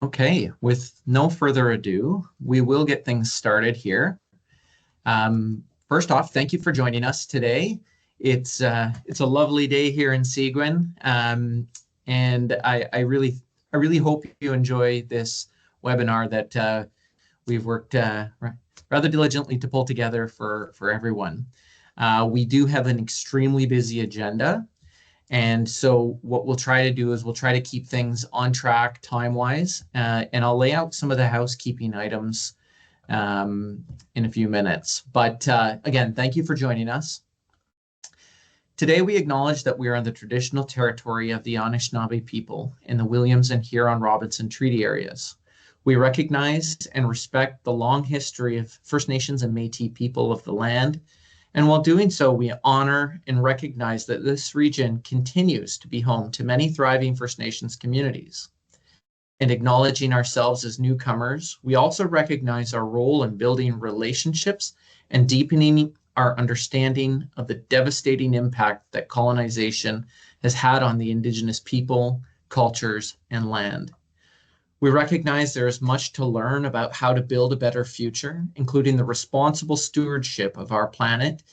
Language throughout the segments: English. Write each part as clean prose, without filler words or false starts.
Okay, with no further ado, we will get things started here. First off, thank you for joining us today. It's a lovely day here in Seguin, and I really hope you enjoy this webinar that we've worked rather diligently to pull together for everyone. We do have an extremely busy agenda. And so what we'll try to do is we'll try to keep things on track time-wise, and I'll lay out some of the housekeeping items in a few minutes. But again, thank you for joining us. Today, we acknowledge that we are on the traditional territory of the Anishinaabe people in the Williams and Huron-Robinson Treaty areas. We recognize and respect the long history of First Nations and Métis people of the land. And while doing so, we honor and recognize that this region continues to be home to many thriving First Nations communities. And acknowledging ourselves as newcomers, we also recognize our role in building relationships and deepening our understanding of the devastating impact that colonization has had on the Indigenous people, cultures, and land. We recognize there is much to learn about how to build a better future, including the responsible stewardship of our planet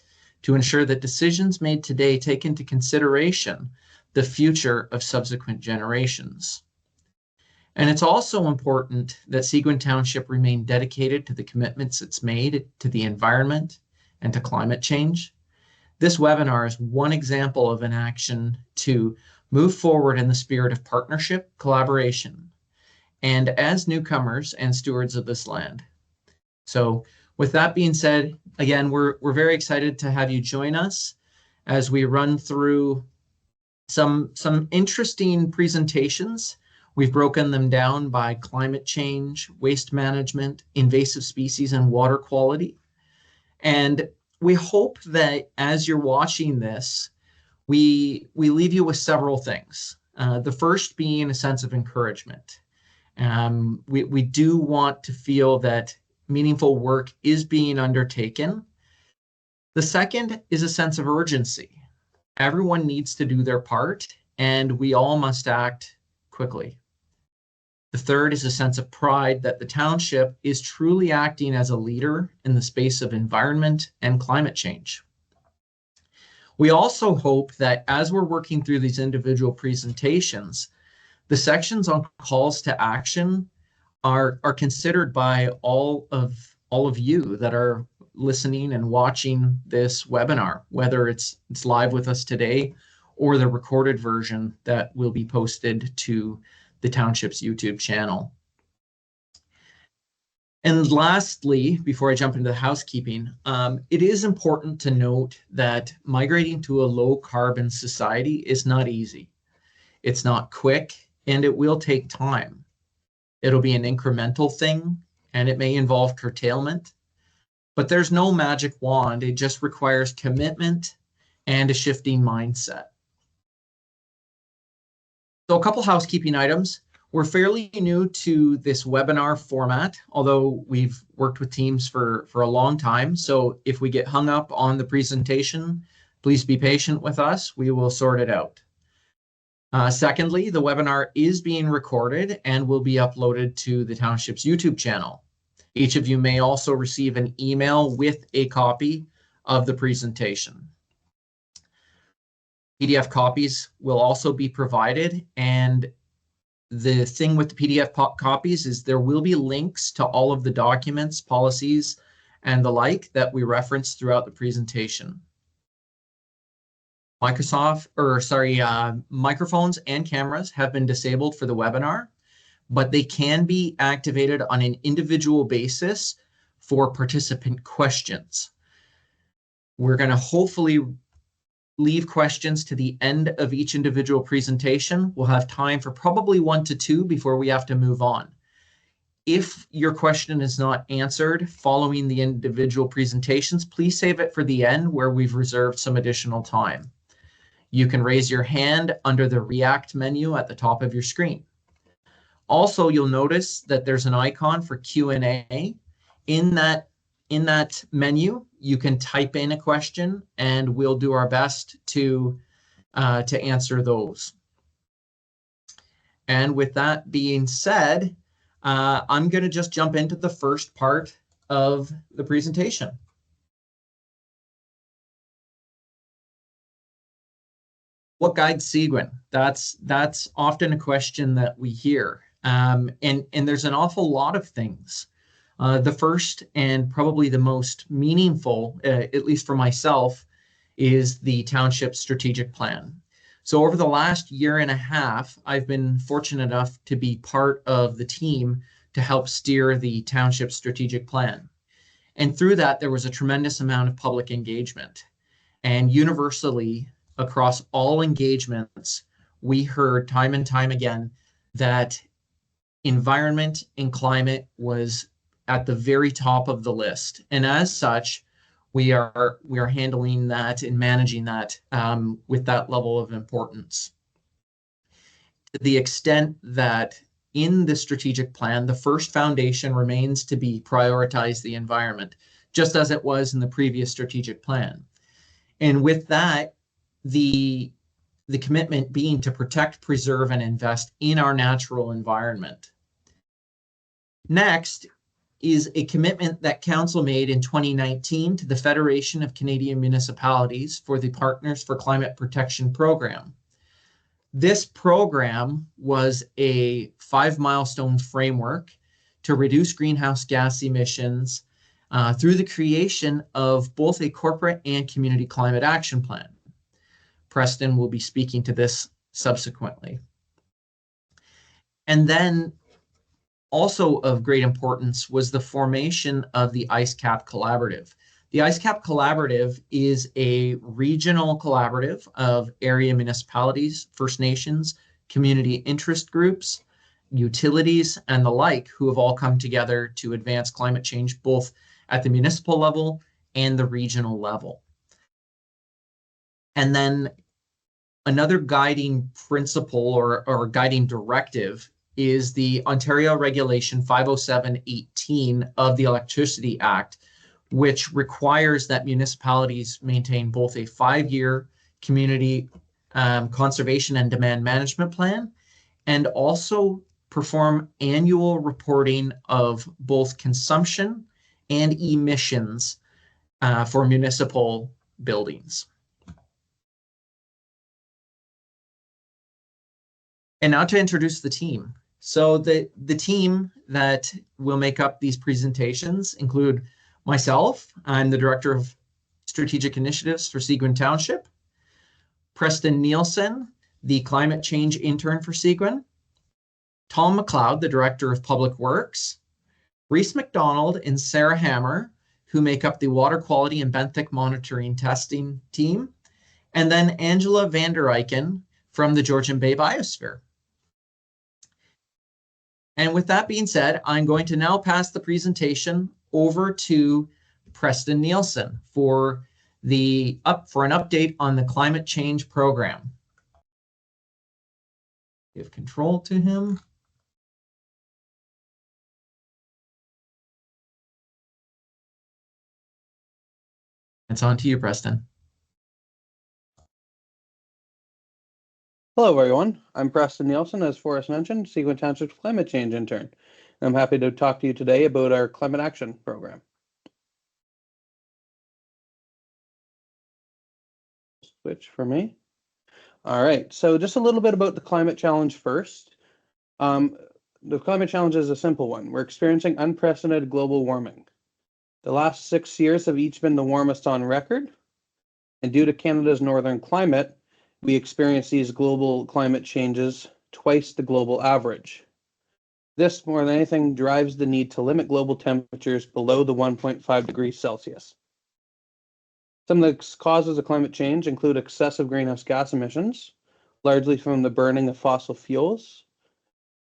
to ensure that decisions made today take into consideration the future of subsequent generations. And it's also important that Seguin Township remain dedicated to the commitments it's made to the environment and to climate change. This webinar is one example of an action to move forward in the spirit of partnership, collaboration, and as newcomers and stewards of this land. So with that being said, again, we're very excited to have you join us as we run through some interesting presentations. We've broken them down by climate change, waste management, invasive species, and water quality. And we hope that as you're watching this, we leave you with several things. The first being a sense of encouragement. We do want to feel that meaningful work is being undertaken. The second is a sense of urgency. Everyone needs to do their part, and we all must act quickly. The third is a sense of pride that the township is truly acting as a leader in the space of environment and climate change. We also hope that as we're working through these individual presentations, the sections on calls to action are considered by all of you that are listening and watching this webinar, whether it's live with us today or the recorded version that will be posted to the township's YouTube channel. And lastly, before I jump into the housekeeping, it is important to note that migrating to a low carbon society is not easy. It's not quick, and it will take time. It'll be an incremental thing, and it may involve curtailment, but there's no magic wand. It just requires commitment and a shifting mindset. So a couple housekeeping items. We're fairly new to this webinar format, although we've worked with teams for a long time. So if we get hung up on the presentation, please be patient with us. We will sort it out. Secondly, the webinar is being recorded and will be uploaded to the township's YouTube channel. Each of you may also receive an email with a copy of the presentation. PDF copies will also be provided, and the thing with the PDF copies is there will be links to all of the documents, policies, and the like that we reference throughout the presentation. Microphones and cameras have been disabled for the webinar, but they can be activated on an individual basis for participant questions. We're going to hopefully leave questions to the end of each individual presentation. We'll have time for probably 1 to 2 before we have to move on. If your question is not answered following the individual presentations, please save it for the end where we've reserved some additional time. You can raise your hand under the React menu at the top of your screen. Also, you'll notice that there's an icon for Q&A. In that menu, you can type in a question, and we'll do our best to answer those. And with that being said, I'm going to just jump into the first part of the presentation. What guides Seguin? That's often a question that we hear. And there's an awful lot of things. The first and probably the most meaningful, at least for myself, is the township strategic plan. So over the last year and a half, I've been fortunate enough to be part of the team to help steer the township strategic plan. And through that, there was a tremendous amount of public engagement. And universally, across all engagements, we heard time and time again that environment and climate was at the very top of the list. And as such, we are handling that and managing that with that level of importance. To the extent that in the strategic plan, the first foundation remains to be prioritize the environment, just as it was in the previous strategic plan. And with that, the commitment being to protect, preserve, and invest in our natural environment. Next is a commitment that Council made in 2019 to the Federation of Canadian Municipalities for the Partners for Climate Protection program. This program was a 5-milestone framework to reduce greenhouse gas emissions through the creation of both a corporate and community climate action plan. Preston will be speaking to this subsequently. And then also of great importance was the formation of the IceCap Collaborative. The IceCap Collaborative is a regional collaborative of area municipalities, First Nations, community interest groups, utilities, and the like, who have all come together to advance climate change both at the municipal level and the regional level. And then another guiding principle or guiding directive is the Ontario Regulation 507/18 of the Electricity Act, which requires that municipalities maintain both a 5-year community conservation and demand management plan, and also perform annual reporting of both consumption and emissions for municipal buildings. And now to introduce the team. So the team that will make up these presentations include myself. I'm the Director of Strategic Initiatives for Seguin Township. Preston Nielsen, the Climate Change Intern for Seguin. Tom McLeod, the Director of Public Works. Reese McDonald and Sarah Hammer, who make up the Water Quality and Benthic Monitoring Testing team. And then Angela van der Eycken from the Georgian Bay Biosphere. And with that being said, I'm going to now pass the presentation over to Preston Nielsen for an update on the climate change program. Give control to him. It's on to you, Preston. Hello, everyone. I'm Preston Nielsen, as Forrest mentioned, Seguin Township's Climate Change Intern. I'm happy to talk to you today about our Climate Action Program. Switch for me. All right, so just a little bit about the climate challenge first. The climate challenge is a simple one. We're experiencing unprecedented global warming. The last 6 years have each been the warmest on record, and due to Canada's northern climate, we experience these global climate changes twice the global average. This, more than anything, drives the need to limit global temperatures below the 1.5 degrees Celsius. Some of the causes of climate change include excessive greenhouse gas emissions, largely from the burning of fossil fuels,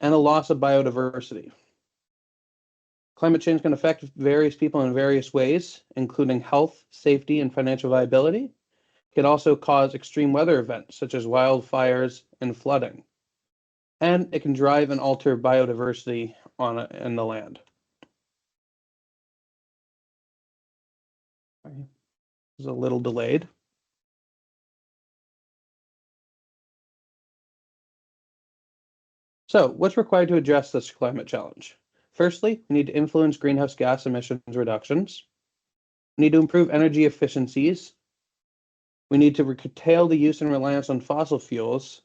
and a loss of biodiversity. Climate change can affect various people in various ways, including health, safety, and financial viability. It can also cause extreme weather events such as wildfires and flooding. And it can drive and alter biodiversity in the land. This is a little delayed. So, what's required to address this climate challenge? Firstly, we need to influence greenhouse gas emissions reductions. We need to improve energy efficiencies. We need to curtail the use and reliance on fossil fuels,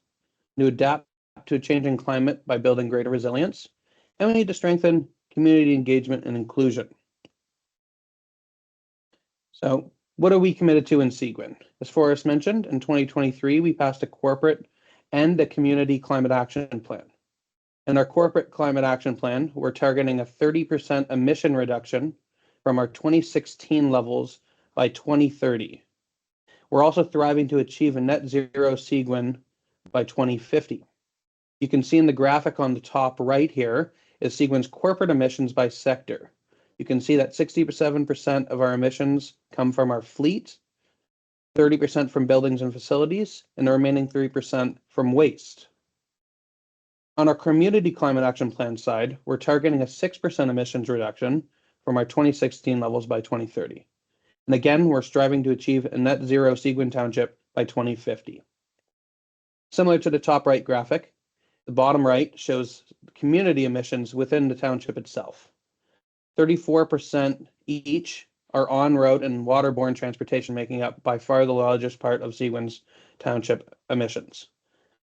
to adapt to a changing climate by building greater resilience, and we need to strengthen community engagement and inclusion. So what are we committed to in Seguin? As Forrest mentioned, in 2023, we passed a corporate and a community climate action plan. In our corporate climate action plan, we're targeting a 30% emission reduction from our 2016 levels by 2030. We're also thriving to achieve a net zero Seguin by 2050. You can see in the graphic on the top right here is Seguin's corporate emissions by sector. You can see that 67% of our emissions come from our fleet, 30% from buildings and facilities, and the remaining 3% from waste. On our community climate action plan side, we're targeting a 6% emissions reduction from our 2016 levels by 2030. And again, we're striving to achieve a net zero Seguin Township by 2050. Similar to the top right graphic, the bottom right shows community emissions within the township itself. 34% each are on-road and waterborne transportation, making up by far the largest part of Seguin's township emissions.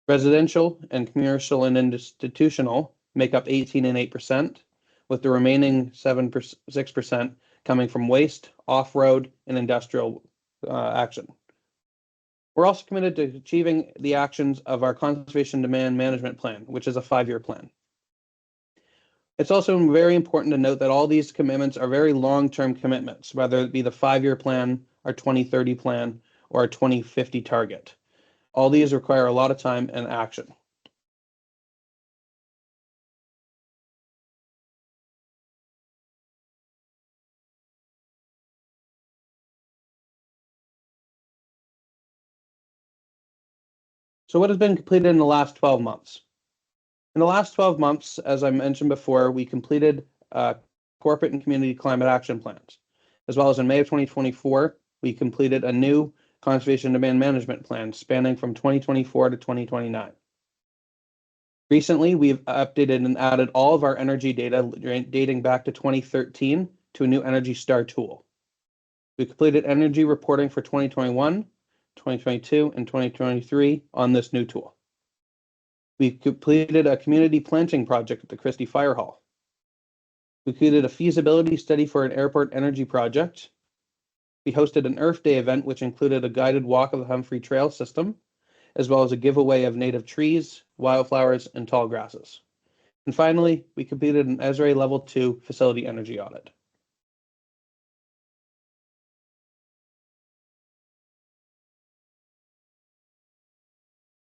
Residential and commercial and institutional make up 18 and 8%, with the remaining 6% coming from waste, off-road, and industrial action. We're also committed to achieving the actions of our Conservation Demand Management Plan, which is a 5-year plan. It's also very important to note that all these commitments are very long-term commitments, whether it be the 5-year plan, our 2030 plan, or our 2050 target. All these require a lot of time and action. So what has been completed in the last 12 months? In the last 12 months, as I mentioned before, we completed corporate and community climate action plans. As well as in May of 2024, we completed a new conservation demand management plan spanning from 2024 to 2029. Recently, we've updated and added all of our energy data dating back to 2013 to a new Energy Star tool. We completed energy reporting for 2021, 2022, and 2023 on this new tool. We completed a community planting project at the Christie Fire Hall. We completed a feasibility study for an airport energy project. We hosted an Earth Day event, which included a guided walk of the Humphrey Trail system, as well as a giveaway of native trees, wildflowers, and tall grasses. And finally, we completed an ESRE Level 2 facility energy audit.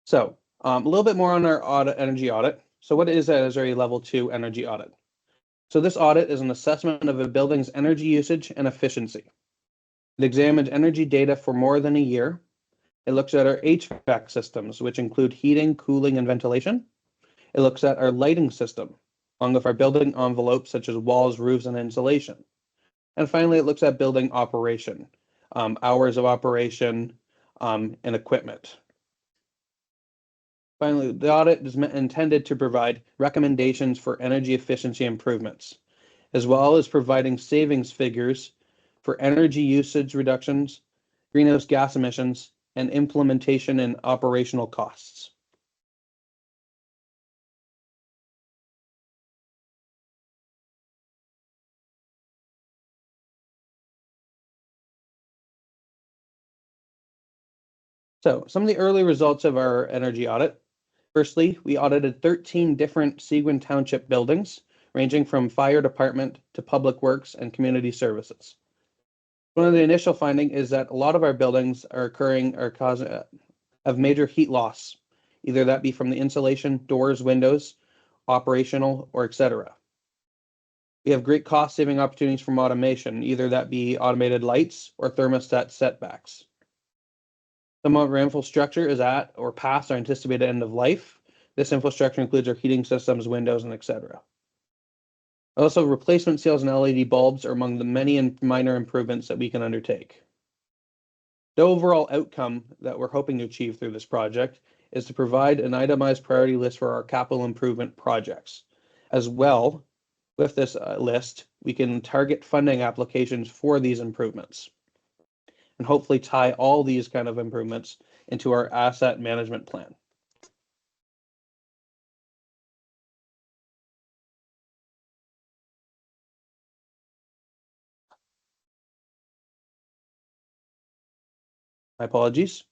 So a little bit more on our energy audit. So what is an ESRE Level 2 energy audit? So this audit is an assessment of a building's energy usage and efficiency. It examines energy data for more than a year. It looks at our HVAC systems, which include heating, cooling, and ventilation. It looks at our lighting system, along with our building envelopes, such as walls, roofs, and insulation. And finally, it looks at building operation, hours of operation, and equipment. Finally, the audit is intended to provide recommendations for energy efficiency improvements, as well as providing savings figures for energy usage reductions, greenhouse gas emissions, and implementation and operational costs. So some of the early results of our energy audit. Firstly, we audited 13 different Seguin Township buildings, ranging from fire department to public works and community services. One of the initial findings is that a lot of our buildings are causing major heat loss, either that be from the insulation, doors, windows, operational, or etc. We have great cost-saving opportunities from automation, either that be automated lights or thermostat setbacks. Some of our infrastructure is at or past our anticipated end of life. This infrastructure includes our heating systems, windows, and etc. Also, replacement sales and LED bulbs are among the many and minor improvements that we can undertake. The overall outcome that we're hoping to achieve through this project is to provide an itemized priority list for our capital improvement projects, as well With this list, we can target funding applications for these improvements and hopefully tie all these kind of improvements into our asset management plan. My apologies.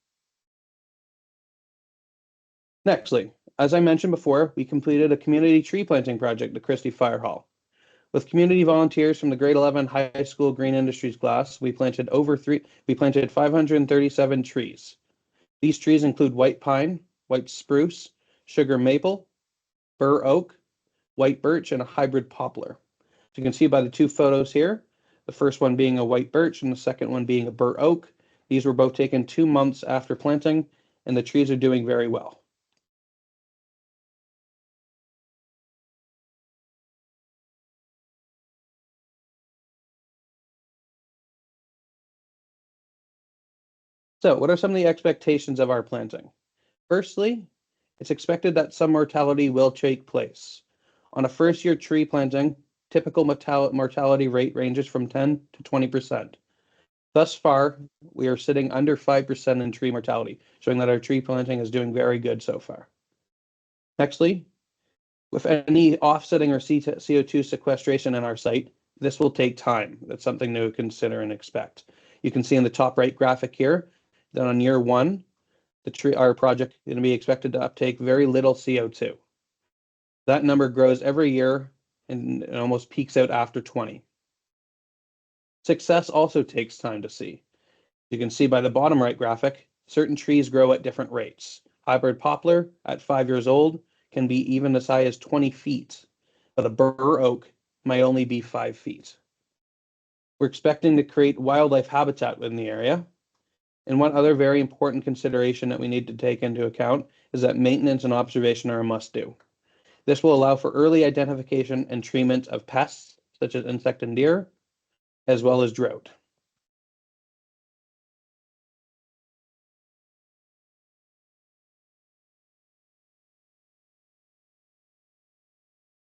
Nextly, as I mentioned before, we completed a community tree planting project at Christie Fire Hall. With community volunteers from the grade 11 high school green industries class, we planted 537 trees. These trees include white pine, white spruce, sugar maple, bur oak, white birch, and a hybrid poplar. As you can see by the two photos here, the first one being a white birch and the second one being a bur oak. These were both taken 2 months after planting, and the trees are doing very well. So what are some of the expectations of our planting? Firstly, it's expected that some mortality will take place. On a first-year tree planting, typical mortality rate ranges from 10 to 20%. Thus far, we are sitting under 5% in tree mortality, showing that our tree planting is doing very good so far. Nextly, with any offsetting or CO2 sequestration in our site, this will take time. That's something to consider and expect. You can see in the top right graphic here that on year 1, our project is going to be expected to uptake very little CO2. That number grows every year and almost peaks out after 20. Success also takes time to see. You can see by the bottom right graphic, certain trees grow at different rates. Hybrid poplar at 5 years old can be even as high as 20 feet, but a bur oak might only be 5 feet. We're expecting to create wildlife habitat within the area. And one other very important consideration that we need to take into account is that maintenance and observation are a must-do. This will allow for early identification and treatment of pests, such as insect and deer, as well as drought.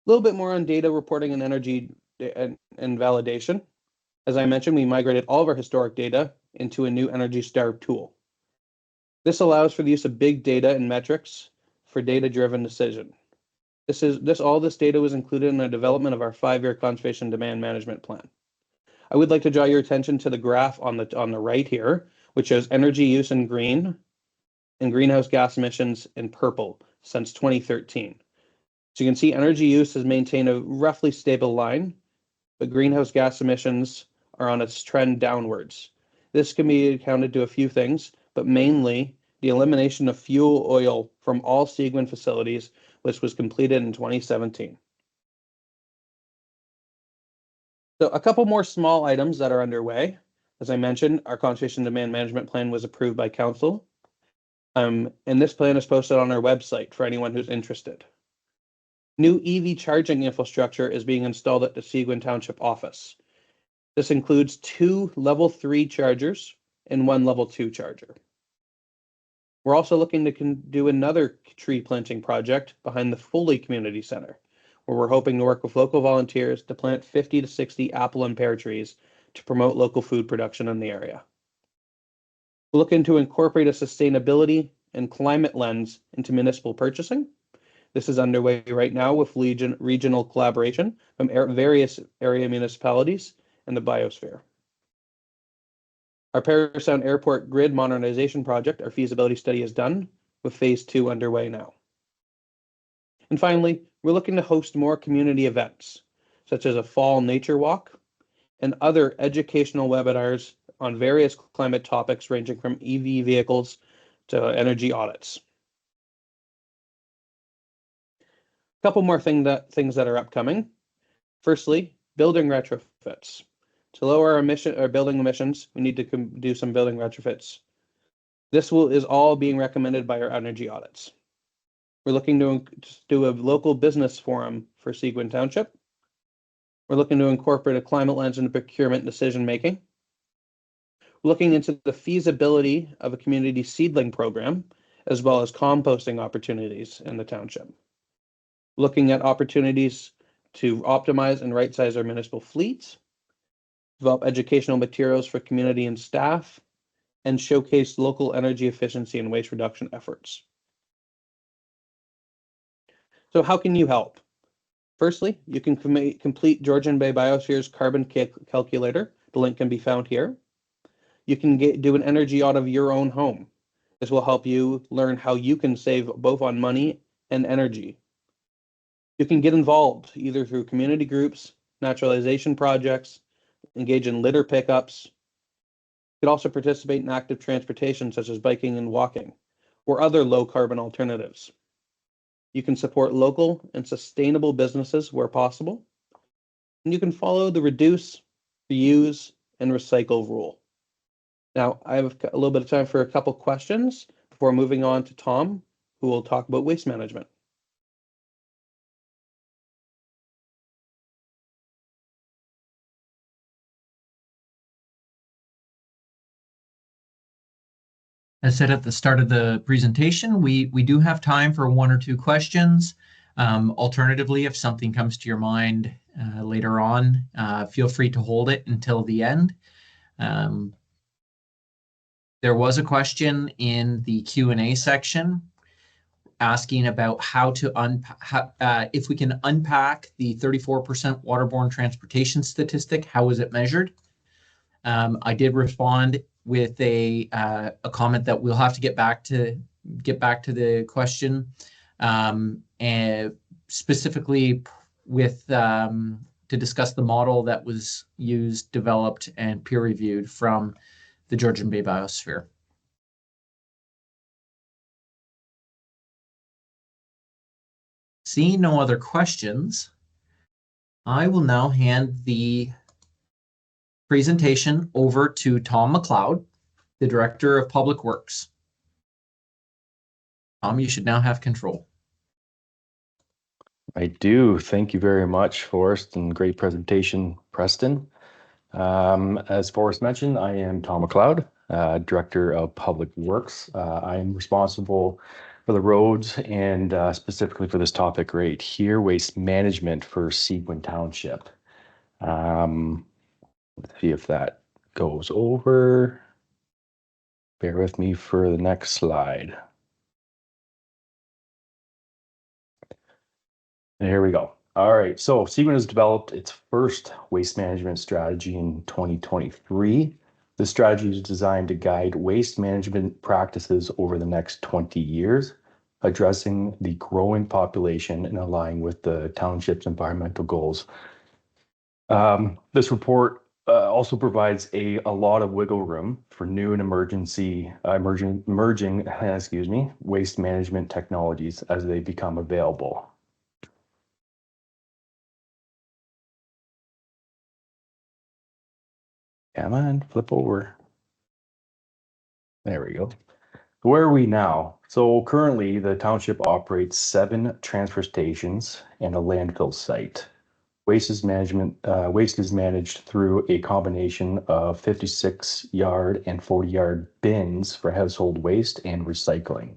A little bit more on data reporting and energy and validation. As I mentioned, we migrated all of our historic data into a new Energy Star tool. This allows for the use of big data and metrics for data-driven decision. All this data was included in the development of our 5-year conservation demand management plan. I would like to draw your attention to the graph on the right here, which shows energy use in green and greenhouse gas emissions in purple since 2013. So you can see energy use has maintained a roughly stable line, but greenhouse gas emissions are on its trend downwards. This can be accounted to a few things, but mainly the elimination of fuel oil from all Seguin facilities, which was completed in 2017. So a couple more small items that are underway. As I mentioned, our conservation demand management plan was approved by council. And this plan is posted on our website for anyone who's interested. New EV charging infrastructure is being installed at the Seguin Township office. This includes 2 level 3 chargers and 1 level 2 charger. We're also looking to do another tree planting project behind the Foley Community Center, where we're hoping to work with local volunteers to plant 50 to 60 apple and pear trees to promote local food production in the area. We're looking to incorporate a sustainability and climate lens into municipal purchasing. This is underway right now with regional collaboration from various area municipalities and the biosphere. Our Parris Sound Airport grid modernization project, our feasibility study is done, with phase 2 underway now. And finally, we're looking to host more community events, such as a fall nature walk and other educational webinars on various climate topics ranging from EV vehicles to energy audits. A couple more things that are upcoming. Firstly, building retrofits. To lower our building emissions, we need to do some building retrofits. This is all being recommended by our energy audits. We're looking to do a local business forum for Seguin Township. We're looking to incorporate a climate lens into procurement decision making. We're looking into the feasibility of a community seedling program, as well as composting opportunities in the township. Looking at opportunities to optimize and right-size our municipal fleets, develop educational materials for community and staff, and showcase local energy efficiency and waste reduction efforts. So how can you help? Firstly, you can complete Georgian Bay Biosphere's carbon calculator. The link can be found here. You can do an energy audit of your own home. This will help you learn how you can save both on money and energy. You can get involved either through community groups, naturalization projects, engage in litter pickups. You could also participate in active transportation such as biking and walking, or other low carbon alternatives. You can support local and sustainable businesses where possible. And you can follow the reduce, reuse, and recycle rule. Now, I have a little bit of time for a couple questions before moving on to Tom, who will talk about waste management. As said at the start of the presentation, we do have time for one or two questions. Alternatively, if something comes to your mind later on, feel free to hold it until the end. There was a question in the Q&A section asking about how to if we can unpack the 34% waterborne transportation statistic, how is it measured? I did respond with a comment that we'll have to get back to the question, and specifically with to discuss the model that was used, developed, and peer-reviewed from the Georgian Bay Biosphere. Seeing no other questions, I will now hand the presentation over to Tom McLeod, the Director of Public Works. Tom, you should now have control. I do. Thank you very much, Forrest, and great presentation, Preston. As Forrest mentioned, I am Tom McLeod, Director of Public Works. I am responsible for the roads and specifically for this topic right here, waste management for Seguin Township. Let's see if that goes over. Bear with me for the next slide. There we go. All right, so Seguin has developed its first waste management strategy in 2023. This strategy is designed to guide waste management practices over the next 20 years, addressing the growing population and aligning with the township's environmental goals. This report also provides a lot of wiggle room for new and emerging waste management technologies as they become available. Come on, flip over. There we go. Where are we now? So currently the township operates 7 transfer stations and a landfill site. Waste is managed through a combination of 56-yard and 40-yard bins for household waste and recycling.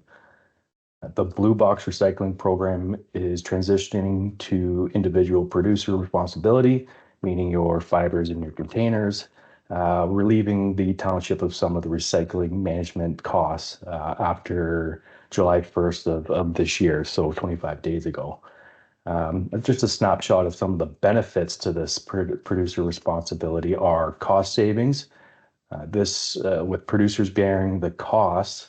The Blue Box recycling program is transitioning to individual producer responsibility, meaning your fibers in your containers, relieving the township of some of the recycling management costs after July 1st of this year, so 25 days ago. Just a snapshot of some of the benefits to this producer responsibility are cost savings. With producers bearing the costs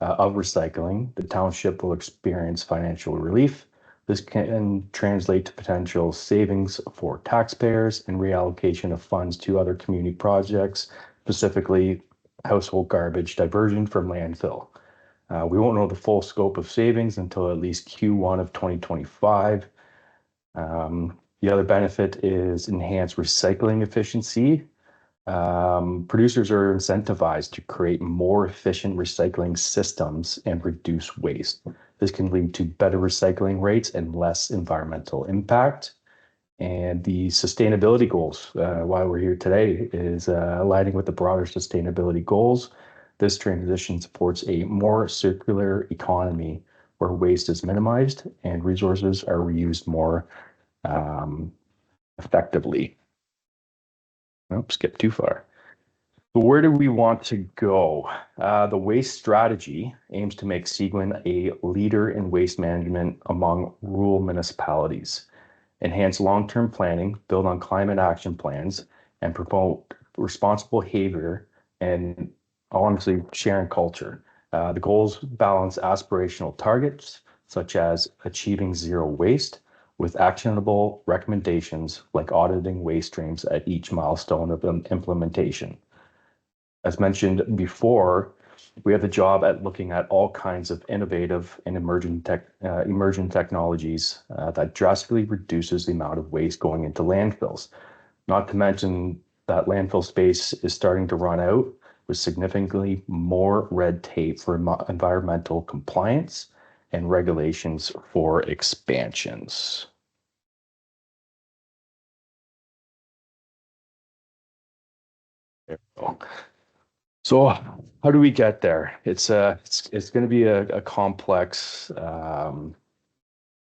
of recycling, the township will experience financial relief. This can translate to potential savings for taxpayers and reallocation of funds to other community projects, specifically household garbage diversion from landfill. We won't know the full scope of savings until at least Q1 of 2025. The other benefit is enhanced recycling efficiency. Producers are incentivized to create more efficient recycling systems and reduce waste. This can lead to better recycling rates and less environmental impact. And the sustainability goals, why we're here today, is aligning with the broader sustainability goals. This transition supports a more circular economy where waste is minimized and resources are reused more effectively. Oops, skip too far. But where do we want to go? The waste strategy aims to make Seguin a leader in waste management among rural municipalities, enhance long-term planning, build on climate action plans, and promote responsible behavior and honestly sharing culture. The goals balance aspirational targets such as achieving zero waste with actionable recommendations like auditing waste streams at each milestone of implementation. As mentioned before, we have the job at looking at all kinds of innovative and emerging technologies that drastically reduces the amount of waste going into landfills. Not to mention that landfill space is starting to run out with significantly more red tape for environmental compliance and regulations for expansions. There we go. So how do we get there? It's going to be a complex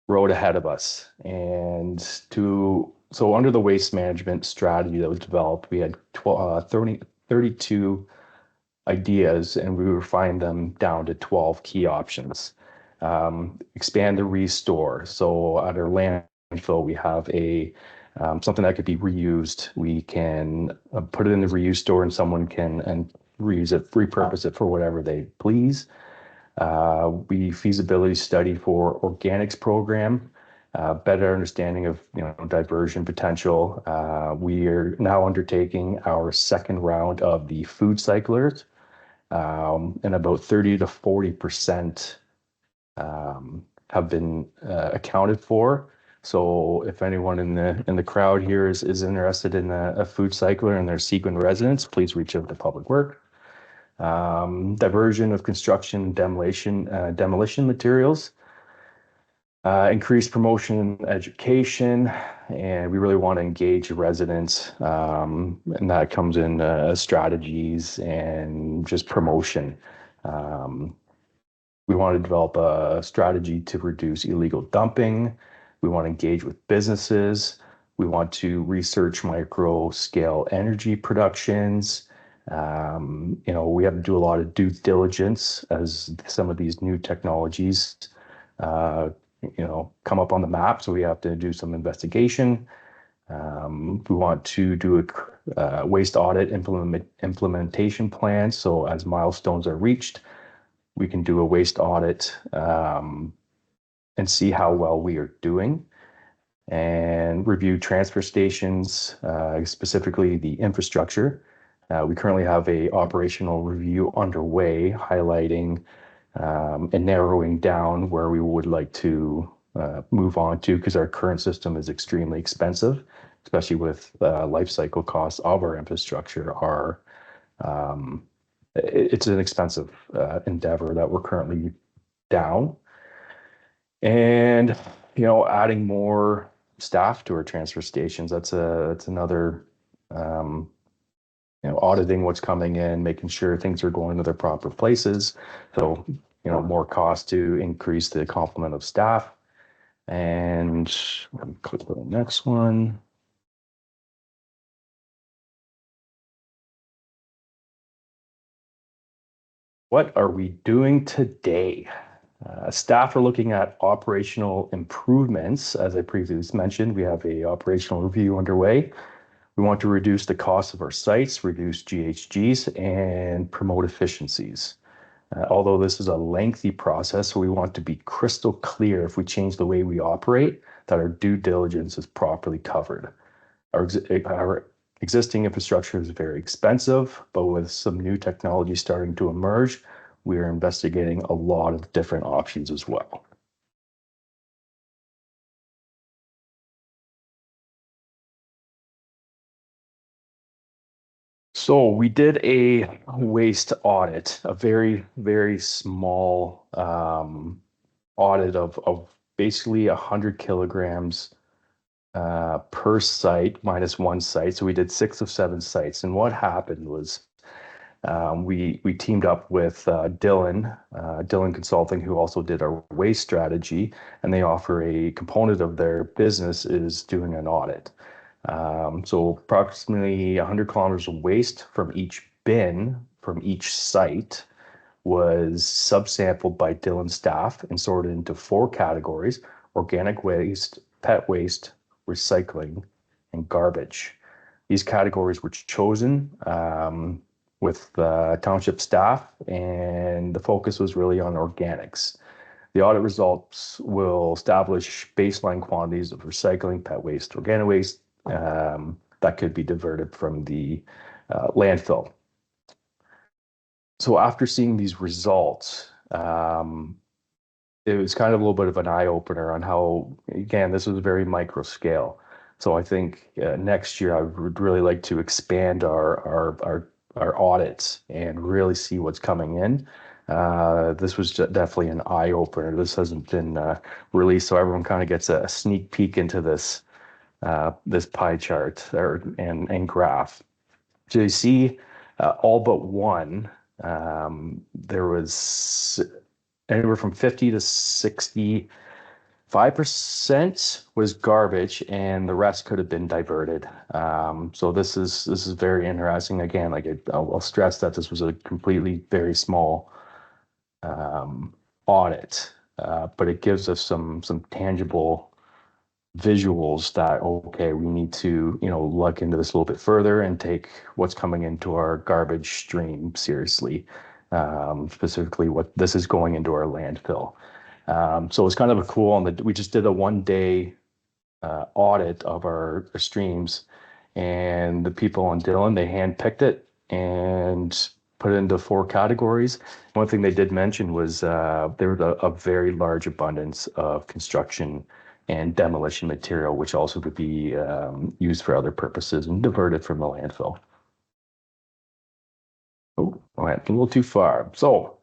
road ahead of us. And so under the waste management strategy that was developed, we had 32 ideas, and we refined them down to 12 key options. Expand the restore. So at our landfill, we have something that could be reused. We can put it in the reuse store, and someone can reuse it, repurpose it for whatever they please. We feasibility study for organics program, better understanding of diversion potential. We are now undertaking our second round of the food cyclers, and about 30 to 40% have been accounted for. So if anyone in the crowd here is interested in a food cycler and they're Seguin residents, please reach out to Public Works. Diversion of construction demolition materials, increased promotion and education, and we really want to engage residents, and that comes in strategies and just promotion. We want to develop a strategy to reduce illegal dumping. We want to engage with businesses. We want to research micro scale energy productions. We have to do a lot of due diligence as some of these new technologies, come up on the map. So we have to do some investigation. We want to do a waste audit implementation plan. So as milestones are reached, we can do a waste audit and see how well we are doing, and review transfer stations, specifically the infrastructure. We currently have a operational review underway, highlighting and narrowing down where we would like to move on to, because our current system is extremely expensive, especially with life cycle costs of our infrastructure it's an expensive endeavor that we're currently down. And adding more staff to our transfer stations, that's another auditing what's coming in, making sure things are going to their proper places. So more cost to increase the complement of staff. And click on the next one. What are we doing today? Staff are looking at operational improvements. As I previously mentioned, we have a operational review underway. We want to reduce the cost of our sites, reduce GHGs, and promote efficiencies. Although this is a lengthy process, we want to be crystal clear if we change the way we operate, that our due diligence is properly covered. Our existing infrastructure is very expensive, but with some new technology starting to emerge, we are investigating a lot of different options as well. So we did a waste audit, a very, very small audit of basically 100 kilograms per site minus one site. So we did 6 of 7 sites. And what happened was We teamed up with Dylan Consulting, who also did our waste strategy, and they offer a component of their business is doing an audit. So approximately 100 kilometers of waste from each bin from each site was subsampled by Dylan staff and sorted into 4 categories: organic waste, pet waste, recycling, and garbage. These categories were chosen with township staff, and the focus was really on organics. The audit results will establish baseline quantities of recycling, pet waste, organic waste that could be diverted from the landfill. So after seeing these results, it was kind of a little bit of an eye opener on how, again, this was very micro scale. So I think next year I would really like to expand our audits and really see what's coming in. This was definitely an eye opener. This hasn't been released, so everyone kind of gets a sneak peek into this pie chart and graph. So you see, all but one, there was anywhere from 50 to 65% was garbage, and the rest could have been diverted. So this is very interesting. Again, like I'll stress that this was a completely very small audit, but it gives us some tangible visuals that, okay, we need to, look into this a little bit further and take what's coming into our garbage stream seriously. Specifically what this is going into our landfill. So it's kind of a cool, we just did a 1-day audit of our streams, and the people on Dylan, they handpicked it and put it into 4 categories. One thing they did mention was there was a very large abundance of construction and demolition material, which also could be used for other purposes and diverted from the landfill. Oh, I went a little too far. So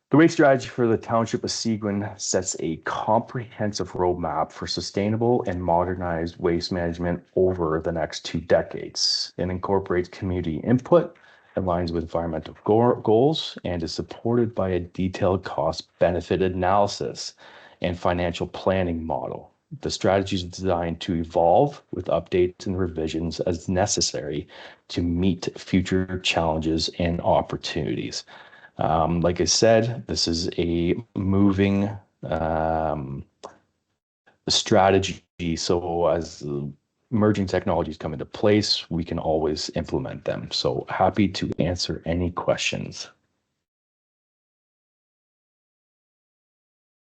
the waste strategy for the Township of Seguin sets a comprehensive roadmap for sustainable and modernized waste management over the next 2 decades. It incorporates community input, aligns with environmental goals, and is supported by a detailed cost-benefit analysis and financial planning model. The strategy is designed to evolve with updates and revisions as necessary to meet future challenges and opportunities. Like I said, this is a moving strategy. So as emerging technologies come into place, we can always implement them. So happy to answer any questions.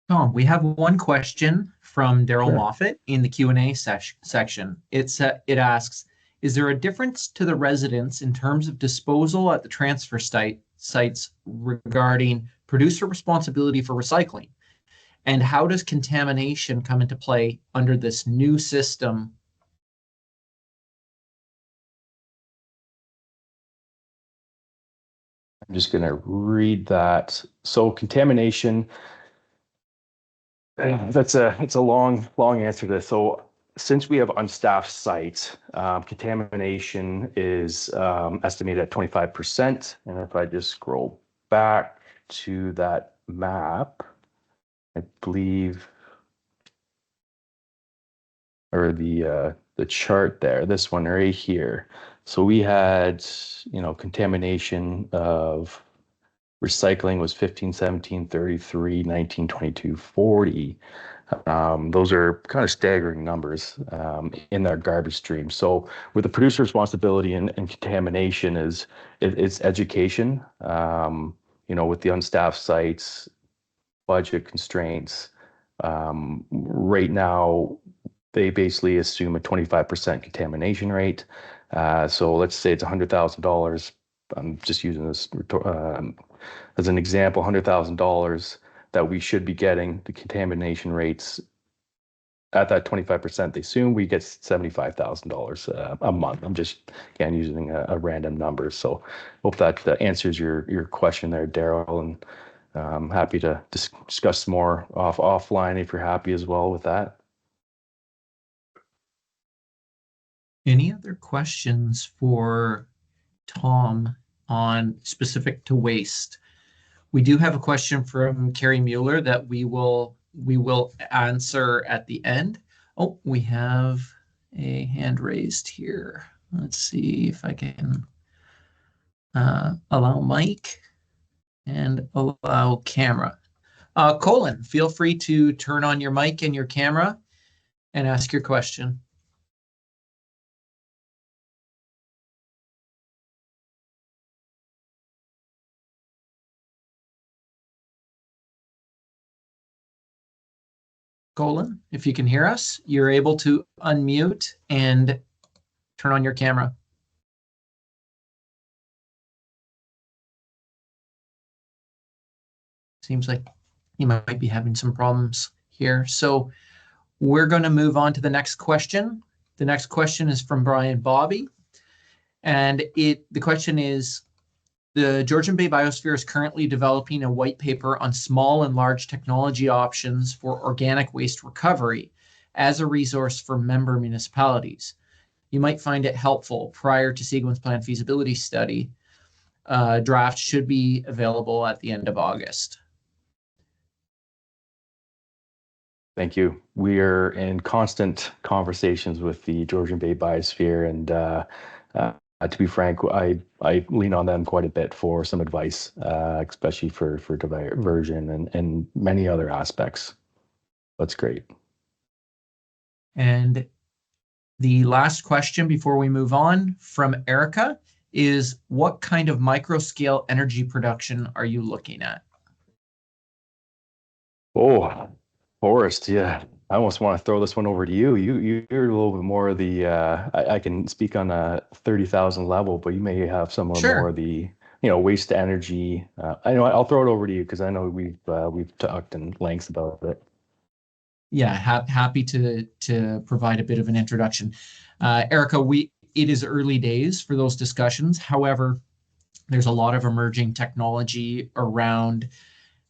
Tom, we have one question from Daryl Sure. Moffat in the Q&A section. It asks, is there a difference to the residents in terms of disposal at the transfer sites regarding producer responsibility for recycling? And how does contamination come into play under this new system? I'm just going to read that. So contamination, it's a long answer to this. So since we have unstaffed sites, contamination is estimated at 25%. And if I just scroll back to that map, I believe, or the chart there, this one right here. So we had, contamination of recycling was 15, 17, 33, 19, 22, 40. Those are kind of staggering numbers in our garbage stream. So with the producer responsibility and contamination it's education, with the unstaffed sites, budget constraints. Right now, they basically assume a 25% contamination rate. So let's say it's $100,000. I'm just using this as an example, $100,000 that we should be getting. The contamination rates at that 25%, they assume we get $75,000 a month. I'm just, again, using a random number. So hope that answers your question there, Daryl, and I'm happy to discuss more offline if you're happy as well with that. Any other questions for Tom on specific to waste. We do have a question from Carrie Mueller that we will answer at the end. Oh, we have a hand raised here. Let's see if I can allow mic and allow camera. Colin, feel free to turn on your mic and your camera and ask your question. Colin, if you can hear us, you're able to unmute and turn on your camera. Seems like you might be having some problems here. So we're going to move on to the next question. The next question is from Brian Bobby. And the question is, the Georgian Bay Biosphere is currently developing a white paper on small and large technology options for organic waste recovery as a resource for member municipalities. You might find it helpful prior to Seguin's planned feasibility study. Draft should be available at the end of August. Thank you. We are in constant conversations with the Georgian Bay Biosphere, and to be frank, I lean on them quite a bit for some advice, especially for diversion and many other aspects. That's great. And the last question before we move on from Erica is, what kind of micro-scale energy production are you looking at? Oh, Forrest, yeah. I almost want to throw this one over to you. You're a little bit more of the I can speak on a 30,000 level, but you may have some Sure. more of the waste to energy. I know I'll throw it over to you because I know we've talked in lengths about it. Yeah, happy to provide a bit of an introduction. Erica, it is early days for those discussions. However, there's a lot of emerging technology around.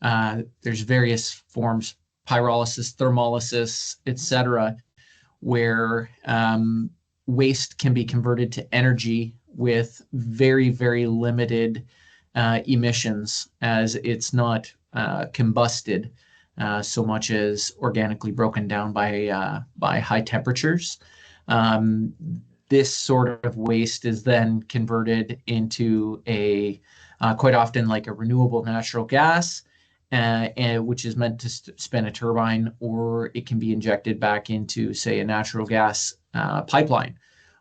There's various forms, pyrolysis, thermolysis, etc., where waste can be converted to energy with very, very limited emissions, as it's not combusted so much as organically broken down by high temperatures. This sort of waste is then converted into quite often like a renewable natural gas, which is meant to spin a turbine, or it can be injected back into, say, a natural gas pipeline.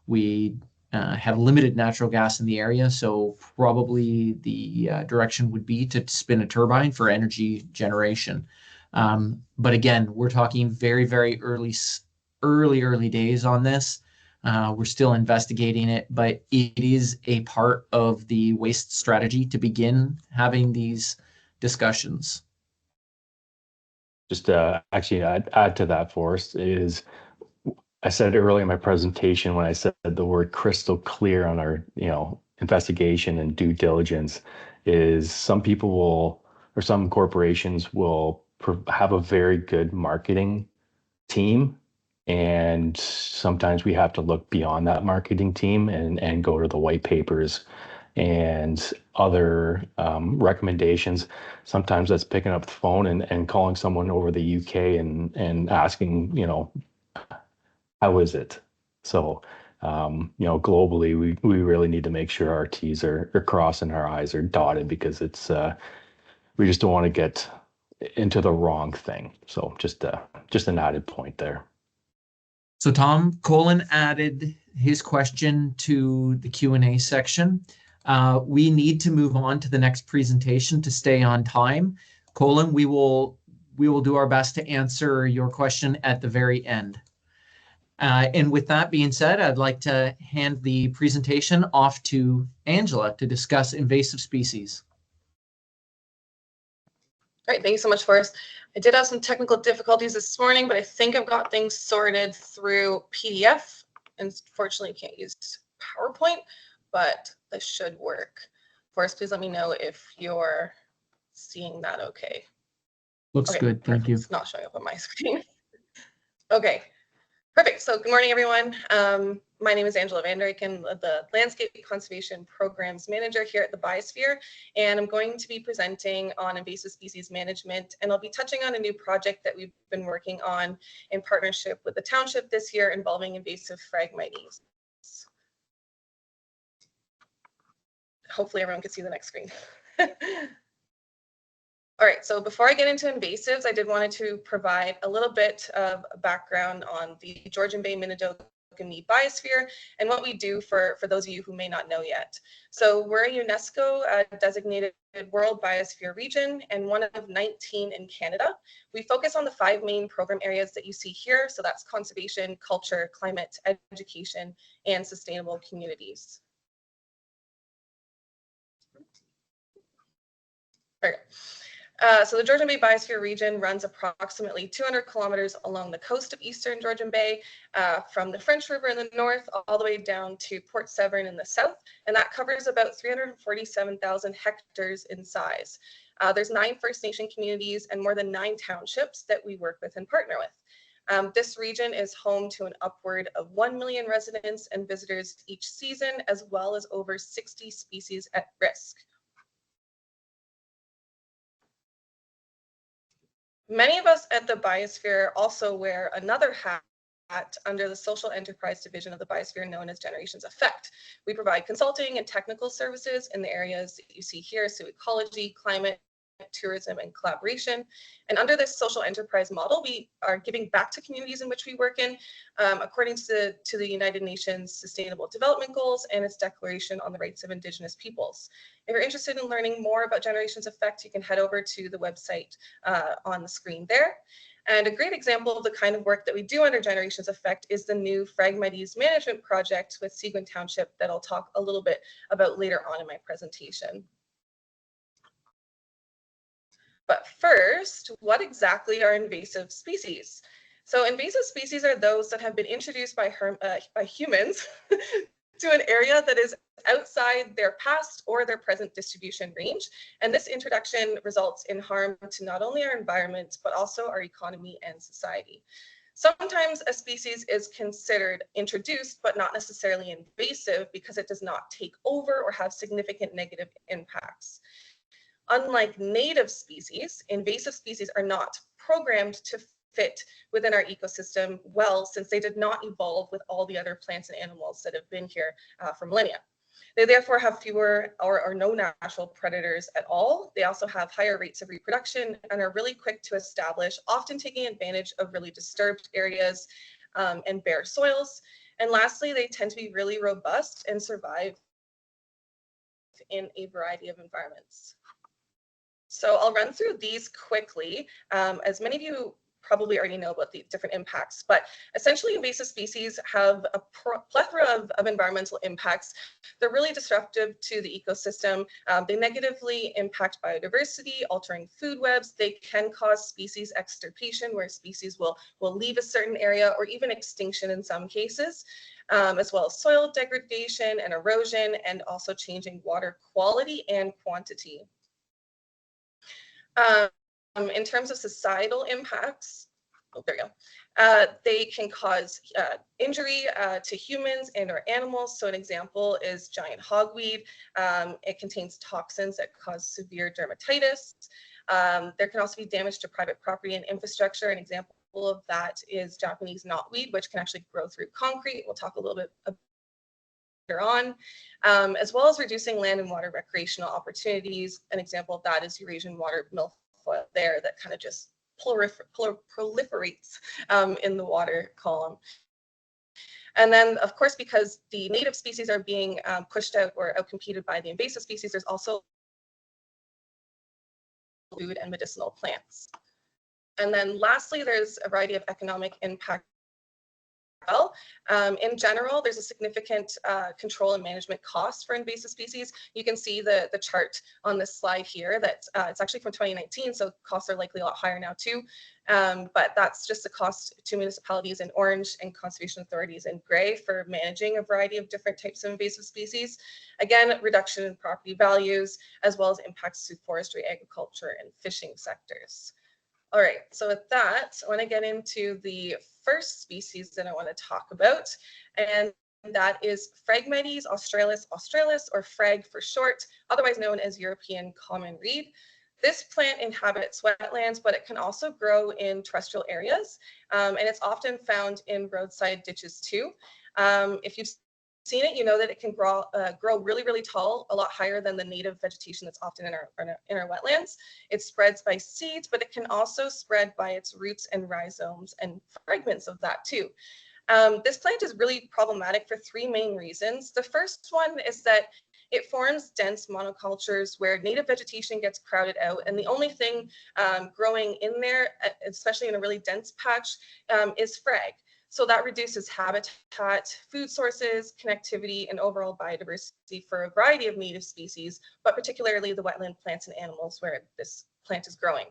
We have limited natural gas in the area, so probably the direction would be to spin a turbine for energy generation. But again, we're talking very, very early days on this. We're still investigating it, but it is a part of the waste strategy to begin having these discussions. Just actually add to that, Forrest, is I said earlier in my presentation when I said the word crystal clear on our investigation and due diligence, is some people will, or some corporations will have a very good marketing team, and sometimes we have to look beyond that marketing team and go to the white papers and other recommendations. Sometimes that's picking up the phone and calling someone over the UK and asking, how is it? So, globally, we really need to make sure our T's are crossed and our I's are dotted, because it's we just don't want to get into the wrong thing. So just an added point there. So Tom, Colin added his question to the Q&A section. We need to move on to the next presentation to stay on time. Colin, we will do our best to answer your question at the very end. And with that being said, I'd like to hand the presentation off to Angela to discuss invasive species. All right, thank you so much, Forrest. I did have some technical difficulties this morning, but I think I've got things sorted through PDF. Unfortunately, I can't use PowerPoint, but this should work. Forrest, please let me know if you're seeing that okay. Looks good, thank you. It's not showing up on my screen. Okay, Perfect. So good morning, everyone. My name is Angela Van Dyken, the Landscape Conservation Programs Manager here at the Biosphere, and I'm going to be presenting on invasive species management, and I'll be touching on a new project that we've been working on in partnership with the township this year involving invasive Phragmites. Hopefully everyone can see the next screen. All right, so before I get into invasives, I did want to provide a little bit of background on the Georgian Bay Minidoka Biosphere and what we do for those of you who may not know yet. So we're a UNESCO designated World Biosphere region and one of 19 in Canada. We focus on the 5 main program areas that you see here. So that's conservation, culture, climate, education, and sustainable communities. Okay. So the Georgian Bay Biosphere region runs approximately 200 kilometers along the coast of eastern Georgian Bay, from the French River in the north all the way down to Port Severn in the south, and that covers about 347,000 hectares in size. There's 9 First Nation communities and more than 9 townships that we work with and partner with. This region is home to an upward of 1 million residents and visitors each season, as well as over 60 species at risk. Many of us at the Biosphere also wear another hat under the social enterprise division of the Biosphere known as Generations Effect. We provide consulting and technical services in the areas that you see here, so ecology, climate, tourism, and collaboration. And under this social enterprise model, we are giving back to communities in which we work in, according to the United Nations Sustainable Development Goals and its Declaration on the Rights of Indigenous Peoples. If you're interested in learning more about Generations Effect, you can head over to the website on the screen there. And a great example of the kind of work that we do under Generations Effect is the new Phragmites management project with Seguin Township that I'll talk a little bit about later on in my presentation. But first, what exactly are invasive species? So invasive species are those that have been introduced by humans to an area that is outside their past or their present distribution range. And this introduction results in harm to not only our environment, but also our economy and society. Sometimes a species is considered introduced, but not necessarily invasive because it does not take over or have significant negative impacts. Unlike native species, invasive species are not programmed to fit within our ecosystem well, since they did not evolve with all the other plants and animals that have been here for millennia. They therefore have fewer or no natural predators at all. They also have higher rates of reproduction and are really quick to establish, often taking advantage of really disturbed areas and bare soils. And lastly, they tend to be really robust and survive in a variety of environments. So I'll run through these quickly. As many of you probably already know about the different impacts, but essentially invasive species have a plethora of environmental impacts. They're really disruptive to the ecosystem. They negatively impact biodiversity, altering food webs. They can cause species extirpation, where species will leave a certain area, or even extinction in some cases, as well as soil degradation and erosion, and also changing water quality and quantity. In terms of societal impacts, there we go. They can cause injury to humans and or animals. So an example is giant hogweed. It contains toxins that cause severe dermatitis. There can also be damage to private property and infrastructure. An example of that is Japanese knotweed, which can actually grow through concrete. We'll talk a little bit about on, as well as reducing land and water recreational opportunities. An example of that is Eurasian water milfoil there that kind of just proliferates in the water column. And then, of course, because the native species are being pushed out or outcompeted by the invasive species, there's also food and medicinal plants. And then lastly, there's a variety of economic impact. Well, in general, there's a significant control and management cost for invasive species. You can see the chart on this slide here that it's actually from 2019, so costs are likely a lot higher now too. But that's just the cost to municipalities in orange and conservation authorities in gray for managing a variety of different types of invasive species. Again, reduction in property values, as well as impacts to forestry, agriculture, and fishing sectors. All right, so with that, I want to get into the first species that I want to talk about, and that is Phragmites australis australis, or Phrag for short, otherwise known as European common reed. This plant inhabits wetlands, but it can also grow in terrestrial areas, and it's often found in roadside ditches too. If you've seen it, you know that it can grow really, really tall, a lot higher than the native vegetation that's often in our wetlands. It spreads by seeds, but it can also spread by its roots and rhizomes and fragments of that too. This plant is really problematic for three main reasons. The first one is that it forms dense monocultures where native vegetation gets crowded out, and the only thing growing in there, especially in a really dense patch, is Phrag. So that reduces habitat, food sources, connectivity, and overall biodiversity for a variety of native species, but particularly the wetland plants and animals where this plant is growing.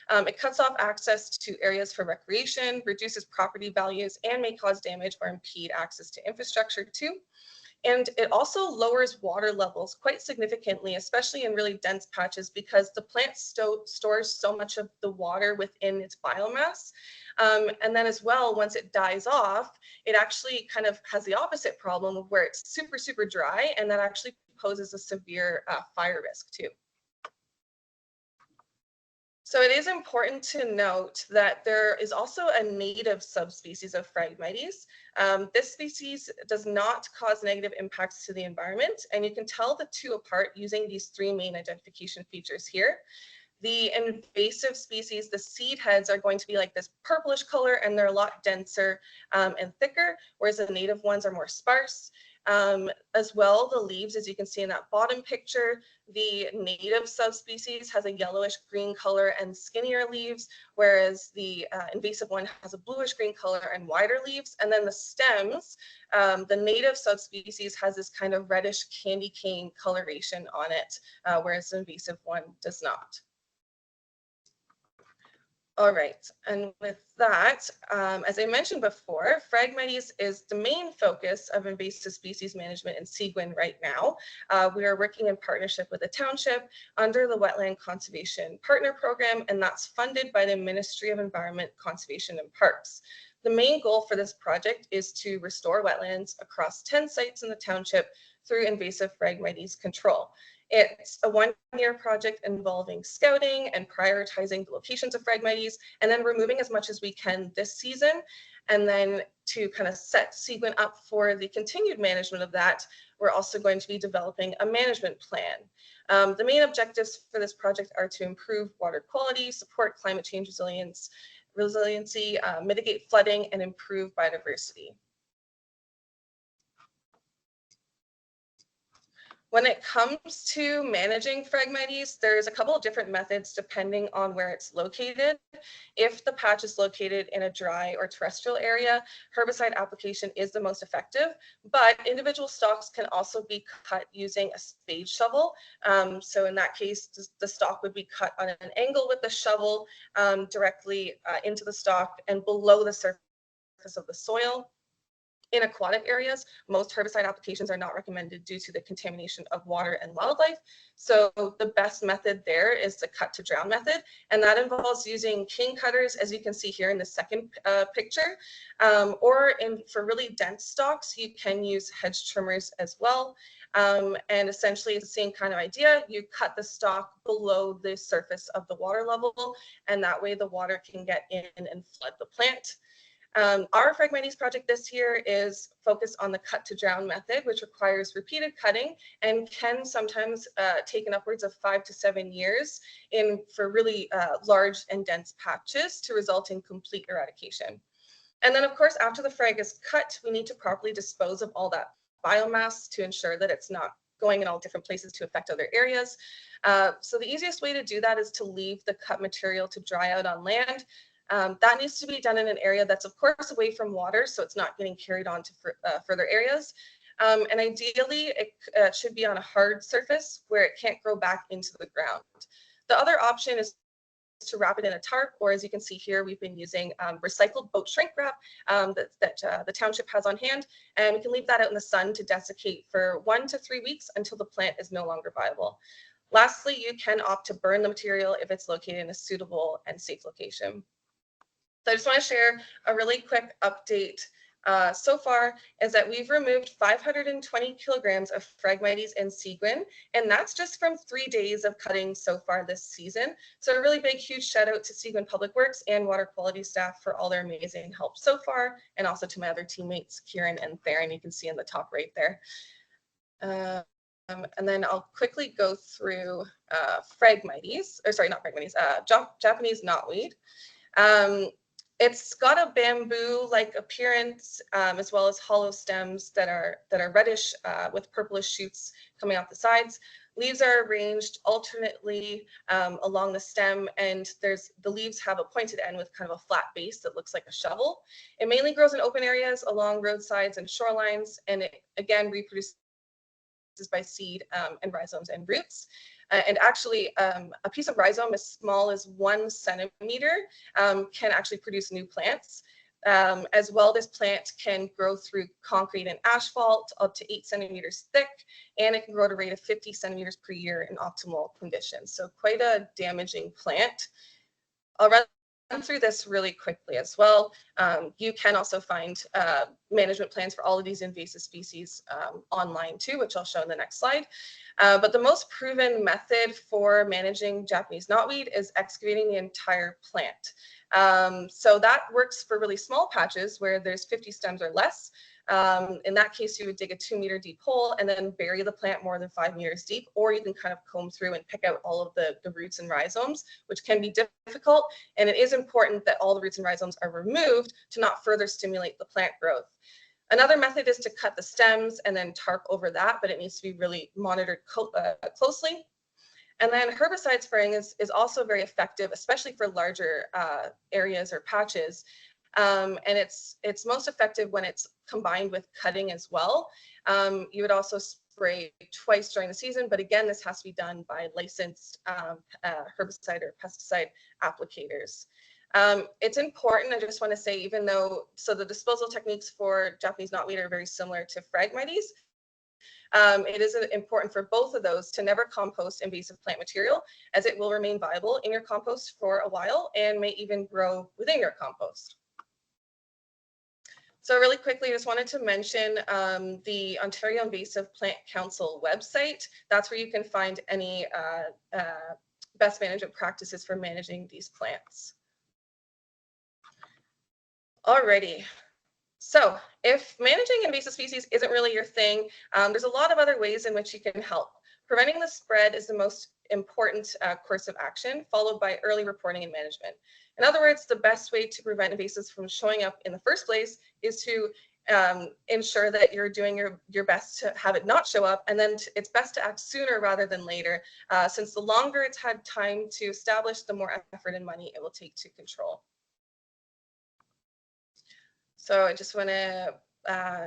It cuts off access to areas for recreation, reduces property values, and may cause damage or impede access to infrastructure too. And it also lowers water levels quite significantly, especially in really dense patches, because the plant stores so much of the water within its biomass. And then as well, once it dies off, it actually kind of has the opposite problem of where it's super, super dry, and that actually poses a severe fire risk too. So it is important to note that there is also a native subspecies of Phragmites. This species does not cause negative impacts to the environment, and you can tell the two apart using these three main identification features here. The invasive species, the seed heads, are going to be like this purplish color, and they're a lot denser and thicker, whereas the native ones are more sparse. As well, the leaves, as you can see in that bottom picture, the native subspecies has a yellowish green color and skinnier leaves, whereas the invasive one has a bluish green color and wider leaves. And then the stems, the native subspecies has this kind of reddish candy cane coloration on it, whereas the invasive one does not. All right, and with that, as I mentioned before, Phragmites is the main focus of invasive species management in Seguin right now. We are working in partnership with the township under the Wetland Conservation Partner Program, and that's funded by the Ministry of Environment, Conservation and Parks. The main goal for this project is to restore wetlands across 10 sites in the township through invasive Phragmites control. It's a one-year project involving scouting and prioritizing the locations of Phragmites, and then removing as much as we can this season. And then to kind of set Seguin up for the continued management of that, we're also going to be developing a management plan. The main objectives for this project are to improve water quality, support climate change resiliency, mitigate flooding, and improve biodiversity. When it comes to managing Phragmites, there's a couple of different methods depending on where it's located. If the patch is located in a dry or terrestrial area, herbicide application is the most effective, but individual stalks can also be cut using a spade shovel. So in that case, the stalk would be cut on an angle with the shovel directly into the stalk and below the surface of the soil. In aquatic areas, most herbicide applications are not recommended due to the contamination of water and wildlife. So the best method there is the cut to drown method, and that involves using king cutters, as you can see here in the second picture, or for really dense stalks, you can use hedge trimmers as well. And essentially it's the same kind of idea. You cut the stalk below the surface of the water level, and that way the water can get in and flood the plant. Our Phragmites project this year is focused on the cut to drown method, which requires repeated cutting and can sometimes take upwards of 5 to 7 years for really large and dense patches to result in complete eradication. And then of course, after the Phrag is cut, we need to properly dispose of all that biomass to ensure that it's not going in all different places to affect other areas. So the easiest way to do that is to leave the cut material to dry out on land. That needs to be done in an area that's of course away from water, so it's not getting carried on to further areas. And ideally, it should be on a hard surface where it can't grow back into the ground. The other option is to wrap it in a tarp, or as you can see here, we've been using recycled boat shrink wrap that the township has on hand, and we can leave that out in the sun to desiccate for 1 to 3 weeks until the plant is no longer viable. Lastly, you can opt to burn the material if it's located in a suitable and safe location. So I just want to share a really quick update so far is that we've removed 520 kilograms of Phragmites and Seguin, and that's just from 3 days of cutting so far this season. So a really big, huge shout out to Seguin Public Works and water quality staff for all their amazing help so far, and also to my other teammates, Kieran and Theron, you can see in the top right there. And then I'll quickly go through Phragmites, or sorry, not Phragmites, Japanese knotweed. It's got a bamboo-like appearance, as well as hollow stems that are reddish with purplish shoots coming off the sides. Leaves are arranged alternately along the stem, and the leaves have a pointed end with kind of a flat base that looks like a shovel. It mainly grows in open areas along roadsides and shorelines, and it again reproduces by seed and rhizomes and roots. And actually, a piece of rhizome as small as 1 centimeter can actually produce new plants. As well, this plant can grow through concrete and asphalt up to 8 centimeters thick, and it can grow at a rate of 50 centimeters per year in optimal conditions. So quite a damaging plant. I'll run through this really quickly as well. You can also find management plans for all of these invasive species online too, which I'll show in the next slide. But the most proven method for managing Japanese knotweed is excavating the entire plant. So that works for really small patches where there's 50 stems or less. In that case, you would dig a 2-meter deep hole and then bury the plant more than 5 meters deep, or you can kind of comb through and pick out all of the roots and rhizomes, which can be difficult. And it is important that all the roots and rhizomes are removed to not further stimulate the plant growth. Another method is to cut the stems and then tarp over that, but it needs to be really monitored closely. And then herbicide spraying is also very effective, especially for larger areas or patches. And it's most effective when it's combined with cutting as well. You would also spray twice during the season, but again, this has to be done by licensed herbicide or pesticide applicators. It's important, I just want to say, even though, so the disposal techniques for Japanese knotweed are very similar to Phragmites, it is important for both of those to never compost invasive plant material, as it will remain viable in your compost for a while and may even grow within your compost. So really quickly, I just wanted to mention the Ontario Invasive Plant Council website. That's where you can find any best management practices for managing these plants. Alrighty. So if managing invasive species isn't really your thing, there's a lot of other ways in which you can help. Preventing the spread is the most important course of action, followed by early reporting and management. In other words, the best way to prevent invasives from showing up in the first place is to ensure that you're doing your best to have it not show up, and then it's best to act sooner rather than later, since the longer it's had time to establish, the more effort and money it will take to control. So I just want to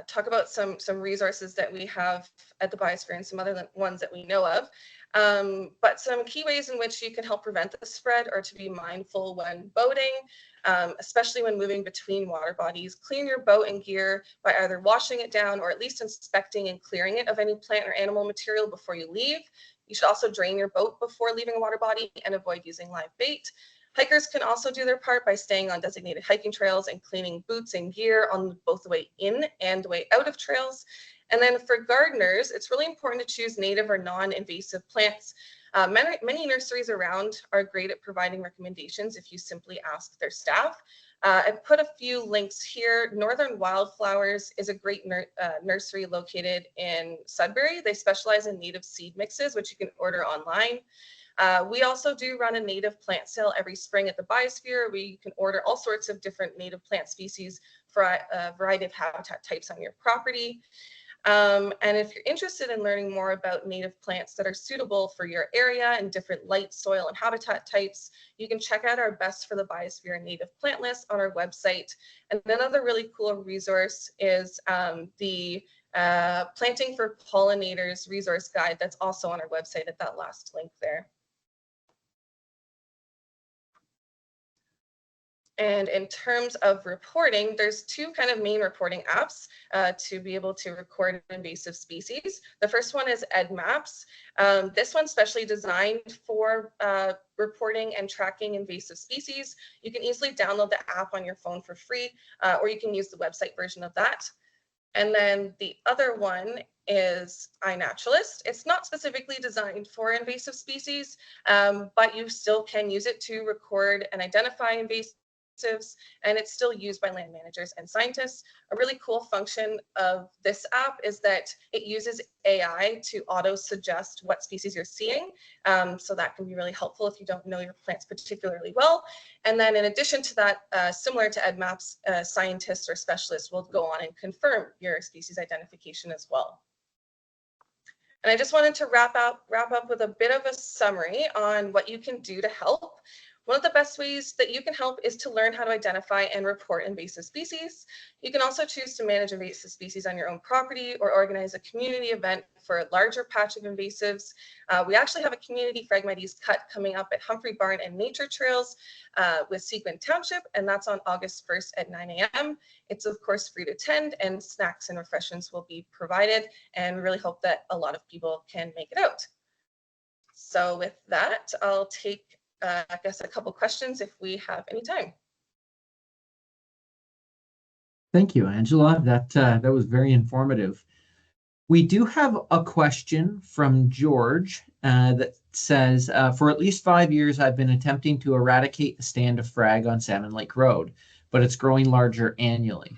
talk about some resources that we have at the Biosphere and some other ones that we know of. But some key ways in which you can help prevent the spread are to be mindful when boating, especially when moving between water bodies. Clean your boat and gear by either washing it down or at least inspecting and clearing it of any plant or animal material before you leave. You should also drain your boat before leaving a water body and avoid using live bait. Hikers can also do their part by staying on designated hiking trails and cleaning boots and gear on both the way in and the way out of trails. And then for gardeners, it's really important to choose native or non-invasive plants. Many nurseries around are great at providing recommendations if you simply ask their staff. I've put a few links here. Northern Wildflowers is a great nursery located in Sudbury. They specialize in native seed mixes, which you can order online. We also do run a native plant sale every spring at the Biosphere, where you can order all sorts of different native plant species for a variety of habitat types on your property. And if you're interested in learning more about native plants that are suitable for your area and different light, soil, and habitat types, you can check out our Best for the Biosphere native plant list on our website. And another really cool resource is the Planting for Pollinators resource guide that's also on our website at that last link there. And in terms of reporting, there's two kind of main reporting apps to be able to record invasive species. The first one is EdMaps. This one's specially designed for reporting and tracking invasive species. You can easily download the app on your phone for free, or you can use the website version of that. And then the other one is iNaturalist. It's not specifically designed for invasive species, but you still can use it to record and identify invasives, and it's still used by land managers and scientists. A really cool function of this app is that it uses AI to auto-suggest what species you're seeing. So that can be really helpful if you don't know your plants particularly well. And then in addition to that, similar to EdMaps, scientists or specialists will go on and confirm your species identification as well. And I just wanted to wrap up with a bit of a summary on what you can do to help. One of the best ways that you can help is to learn how to identify and report invasive species. You can also choose to manage invasive species on your own property or organize a community event for a larger patch of invasives. We actually have a community Phragmites cut coming up at Humphrey Barn and Nature Trails with Seguin Township, and that's on August 1st at 9 a.m. It's of course free to attend, and snacks and refreshments will be provided, and we really hope that a lot of people can make it out. So with that, I'll take I guess a couple questions if we have any time. Thank you, Angela. That was very informative. We do have a question from George that says, for at least 5 years, I've been attempting to eradicate the stand of frag on Salmon Lake Road, but it's growing larger annually.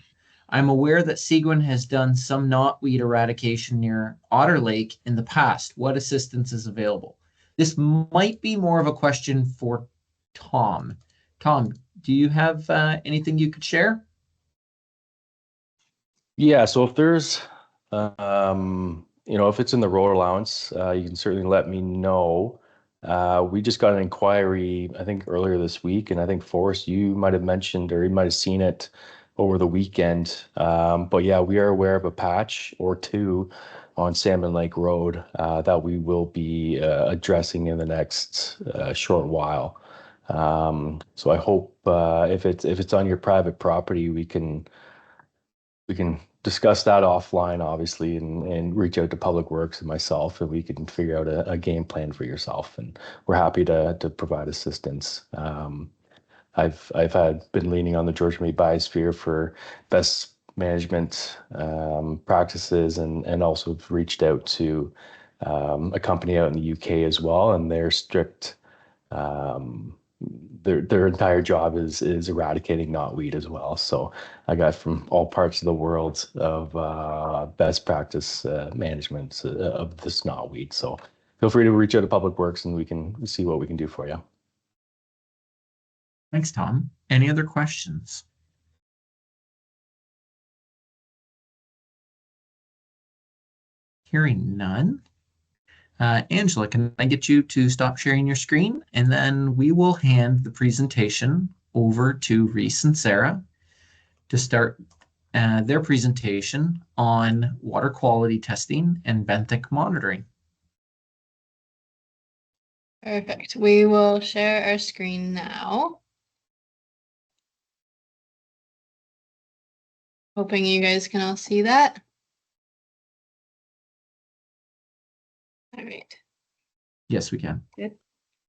I'm aware that Seguin has done some knotweed eradication near Otter Lake in the past. What assistance is available? This might be more of a question for Tom. Tom, do you have anything you could share? Yeah, so if there's, if it's in the road allowance, you can certainly let me know. We just got an inquiry, I think earlier this week, and I think Forrest, you might have mentioned or you might have seen it over the weekend. But yeah, we are aware of a patch or two on Salmon Lake Road that we will be addressing in the next short while. So I hope if it's on your private property, we can discuss that offline, obviously, and reach out to Public Works and myself, and we can figure out a game plan for yourself. And we're happy to provide assistance. I've been leaning on the Georgian Bay Biosphere for best management practices, and also reached out to a company out in the UK as well, and they're strict. Their entire job is eradicating knotweed as well. So I got from all parts of the world of best practice management of this knotweed. So feel free to reach out to Public Works, and we can see what we can do for you. Thanks, Tom. Any other questions? Hearing none. Angela, can I get you to stop sharing your screen? And then we will hand the presentation over to Reese and Sarah to start their presentation on water quality testing and benthic monitoring. Perfect. We will share our screen now. Hoping you guys can all see that. All right. Yes, we can. Good.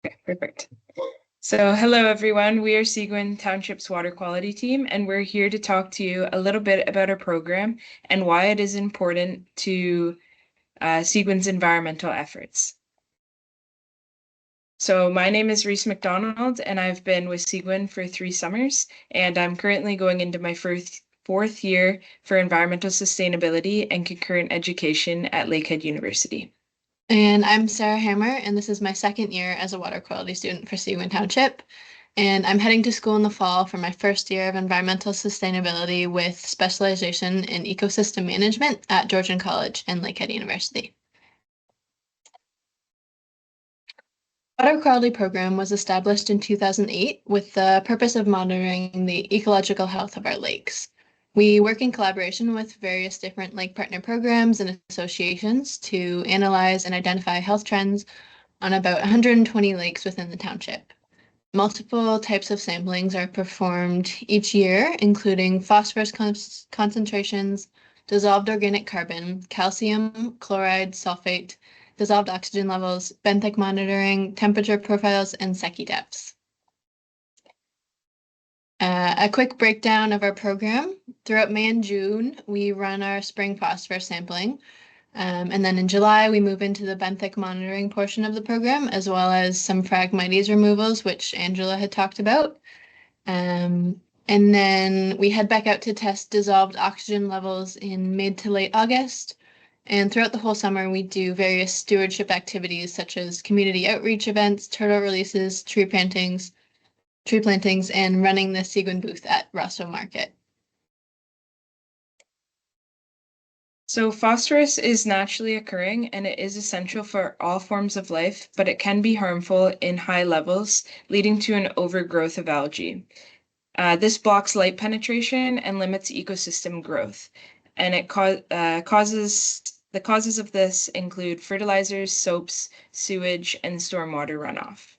Okay, perfect. So hello, everyone. We are Seguin Township's water quality team, and we're here to talk to you a little bit about our program and why it is important to Seguin's environmental efforts. So my name is Reese McDonald, and I've been with Seguin for 3 summers, and I'm currently going into my fourth year for environmental sustainability and concurrent education at Lakehead University. And I'm Sarah Hammer, and this is my 2nd year as a water quality student for Seguin Township. And I'm heading to school in the fall for my 1st year of environmental sustainability with specialization in ecosystem management at Georgian College and Lakehead University. Water quality program was established in 2008 with the purpose of monitoring the ecological health of our lakes. We work in collaboration with various different lake partner programs and associations to analyze and identify health trends on about 120 lakes within the township. Multiple types of samplings are performed each year, including phosphorus concentrations, dissolved organic carbon, calcium, chloride, sulfate, dissolved oxygen levels, benthic monitoring, temperature profiles, and Secchi depths. A quick breakdown of our program. Throughout May and June, we run our spring phosphorus sampling. And then in July, we move into the benthic monitoring portion of the program, as well as some Phragmites removals, which Angela had talked about. And then we head back out to test dissolved oxygen levels in mid to late August. And throughout the whole summer, we do various stewardship activities such as community outreach events, turtle releases, tree plantings, and running the Seguin booth at Rosso Market. So phosphorus is naturally occurring and it is essential for all forms of life, but it can be harmful in high levels, leading to an overgrowth of algae. This blocks light penetration and limits ecosystem growth. And the causes of this include fertilizers, soaps, sewage, and stormwater runoff.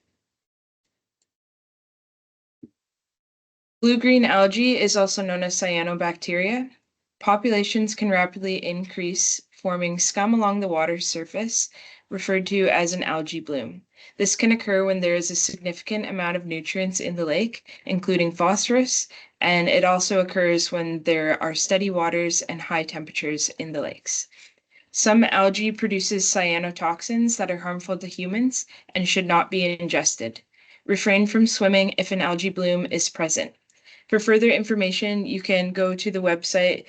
Blue-green algae is also known as cyanobacteria. Populations can rapidly increase, forming scum along the water surface, referred to as an algae bloom. This can occur when there is a significant amount of nutrients in the lake, including phosphorus, and it also occurs when there are steady waters and high temperatures in the lakes. Some algae produces cyanotoxins that are harmful to humans and should not be ingested. Refrain from swimming if an algae bloom is present. For further information, you can go to the website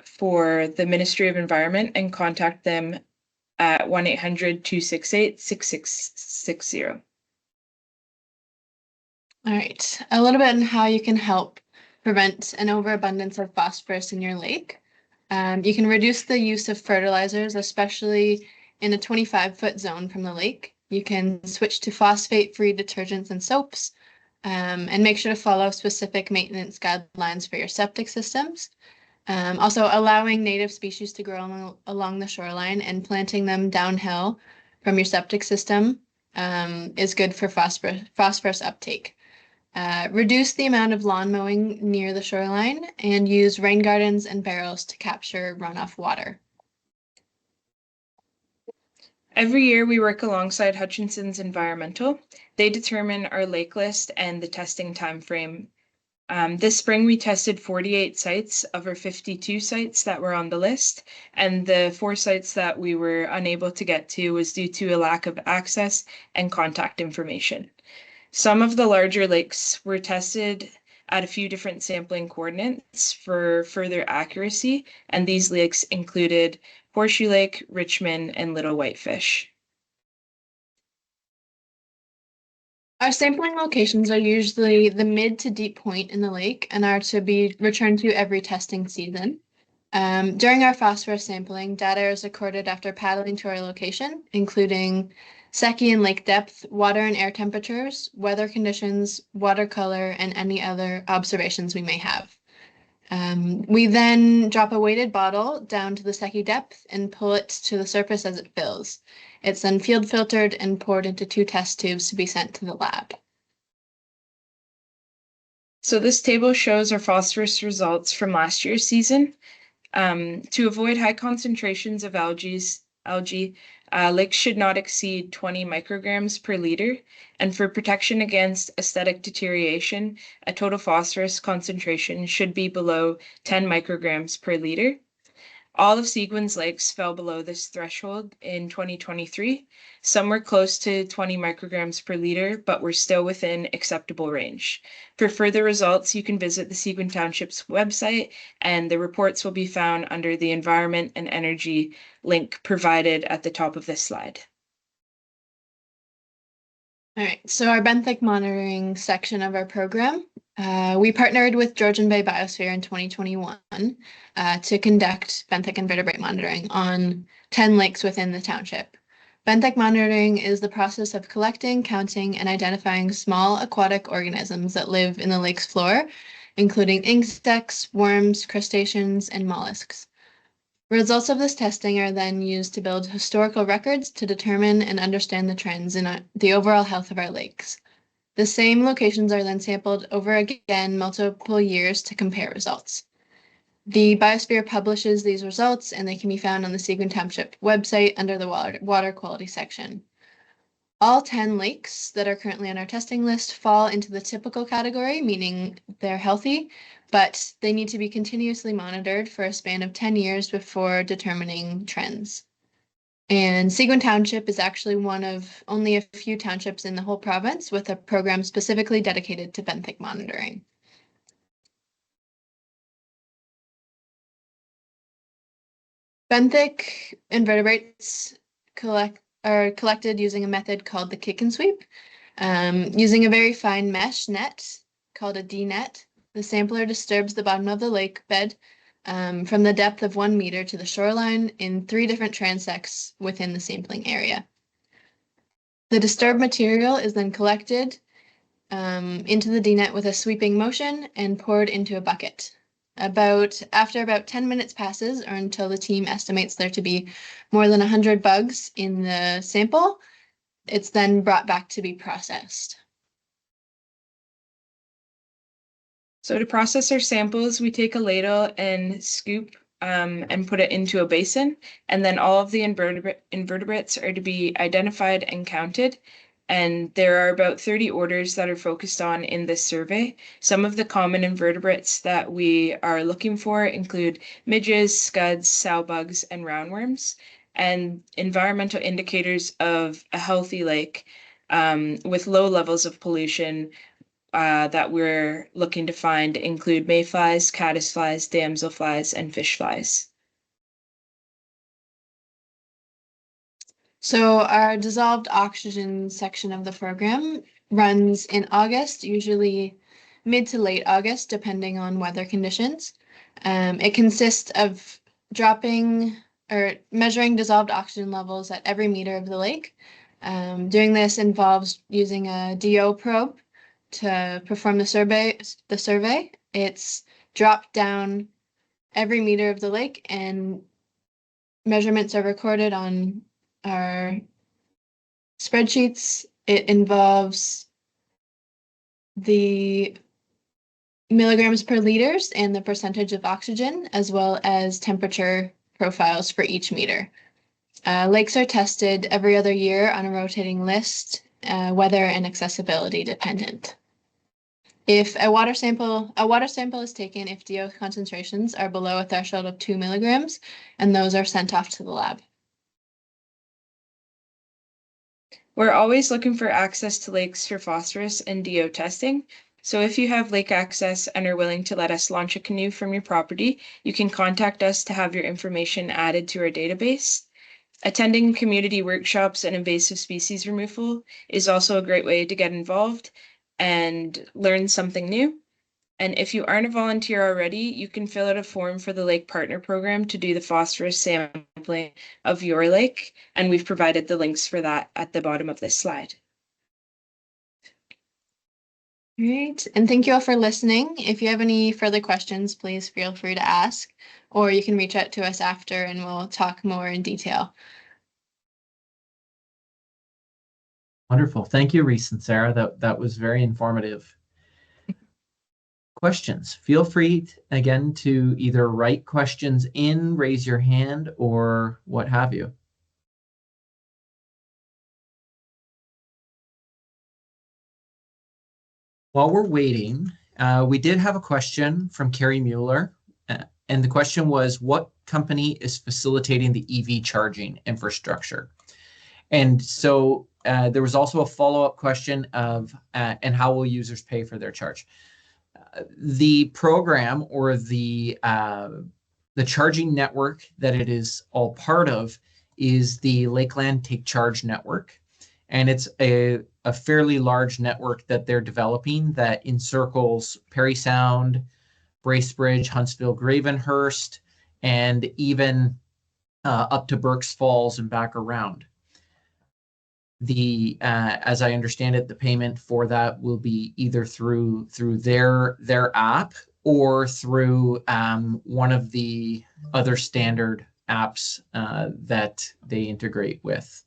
for the Ministry of Environment and contact them at 1-800-268-6660. All right, a little bit on how you can help prevent an overabundance of phosphorus in your lake. You can reduce the use of fertilizers, especially in a 25-foot zone from the lake. You can switch to phosphate-free detergents and soaps, and make sure to follow specific maintenance guidelines for your septic systems. Also, allowing native species to grow along the shoreline and planting them downhill from your septic system is good for phosphorus uptake. Reduce the amount of lawn mowing near the shoreline and use rain gardens and barrels to capture runoff water. Every year we work alongside Hutchinson's Environmental. They determine our lake list and the testing timeframe. This spring we tested 48 sites of our 52 sites that were on the list, and the 4 sites that we were unable to get to was due to a lack of access and contact information. Some of the larger lakes were tested at a few different sampling coordinates for further accuracy, and these lakes included Horseshoe Lake, Richmond, and Little Whitefish. Our sampling locations are usually the mid to deep point in the lake and are to be returned to every testing season. During our phosphorus sampling, data is recorded after paddling to our location, including Secchi and lake depth, water and air temperatures, weather conditions, water color, and any other observations we may have. We then drop a weighted bottle down to the Secchi depth and pull it to the surface as it fills. It's then field filtered and poured into 2 test tubes to be sent to the lab. So this table shows our phosphorus results from last year's season. To avoid high concentrations of algae, lakes should not exceed 20 micrograms per liter, and for protection against aesthetic deterioration, a total phosphorus concentration should be below 10 micrograms per liter. All of Seguin's lakes fell below this threshold in 2023. Some were close to 20 micrograms per liter, but were still within acceptable range. For further results, you can visit the Seguin Township's website, and the reports will be found under the Environment and Energy link provided at the top of this slide. All right, so our benthic monitoring section of our program, we partnered with Georgian Bay Biosphere in 2021 to conduct benthic invertebrate monitoring on 10 lakes within the township. Benthic monitoring is the process of collecting, counting, and identifying small aquatic organisms that live in the lake's floor, including insects, worms, crustaceans, and mollusks. Results of this testing are then used to build historical records to determine and understand the trends in the overall health of our lakes. The same locations are then sampled over again multiple years to compare results. The Biosphere publishes these results, and they can be found on the Seguin Township website under the water quality section. All 10 lakes that are currently on our testing list fall into the typical category, meaning they're healthy, but they need to be continuously monitored for a span of 10 years before determining trends. And Seguin Township is actually one of only a few townships in the whole province with a program specifically dedicated to benthic monitoring. Benthic invertebrates are collected using a method called the kick and sweep. Using a very fine mesh net called a D-net, the sampler disturbs the bottom of the lake bed from the depth of 1 meter to the shoreline in 3 different transects within the sampling area. The disturbed material is then collected into the D-net with a sweeping motion and poured into a bucket. After about 10 minutes passes, or until the team estimates there to be more than 100 bugs in the sample, it's then brought back to be processed. So to process our samples, we take a ladle and scoop and put it into a basin, and then all of the invertebrates are to be identified and counted. And there are about 30 orders that are focused on in this survey. Some of the common invertebrates that we are looking for include midges, scuds, sow bugs, and roundworms. And environmental indicators of a healthy lake with low levels of pollution that we're looking to find include mayflies, caddisflies, damselflies, and fishflies. So our dissolved oxygen section of the program runs in August, usually mid to late August, depending on weather conditions. It consists of measuring dissolved oxygen levels at every meter of the lake. Doing this involves using a DO probe to perform the survey. It's dropped down every meter of the lake, and measurements are recorded on our spreadsheets. It involves the milligrams per liters and the percentage of oxygen, as well as temperature profiles for each meter. Lakes are tested every other year on a rotating list, weather and accessibility dependent. If a water sample is taken if DO concentrations are below a threshold of 2 milligrams, and those are sent off to the lab. We're always looking for access to lakes for phosphorus and DO testing. So if you have lake access and are willing to let us launch a canoe from your property, you can contact us to have your information added to our database. Attending community workshops and invasive species removal is also a great way to get involved and learn something new. And if you aren't a volunteer already, you can fill out a form for the Lake Partner Program to do the phosphorus sampling of your lake. And we've provided the links for that at the bottom of this slide. Great, and thank you all for listening. If you have any further questions, please feel free to ask, or you can reach out to us after and we'll talk more in detail. Wonderful. Thank you, Reese and Sarah. That was very informative. Questions. Feel free again to either write questions in, raise your hand, or what have you. While we're waiting, we did have a question from Carrie Mueller, and the question was, what company is facilitating the EV charging infrastructure? And so there was also a follow-up question of, and how will users pay for their charge? The program or the charging network that it is all part of is the Lakeland Take Charge Network. And it's a fairly large network that they're developing that encircles Parry Sound, Bracebridge, Huntsville, Gravenhurst, and even up to Burkes Falls and back around. As I understand it, the payment for that will be either through their app or through one of the other standard apps that they integrate with.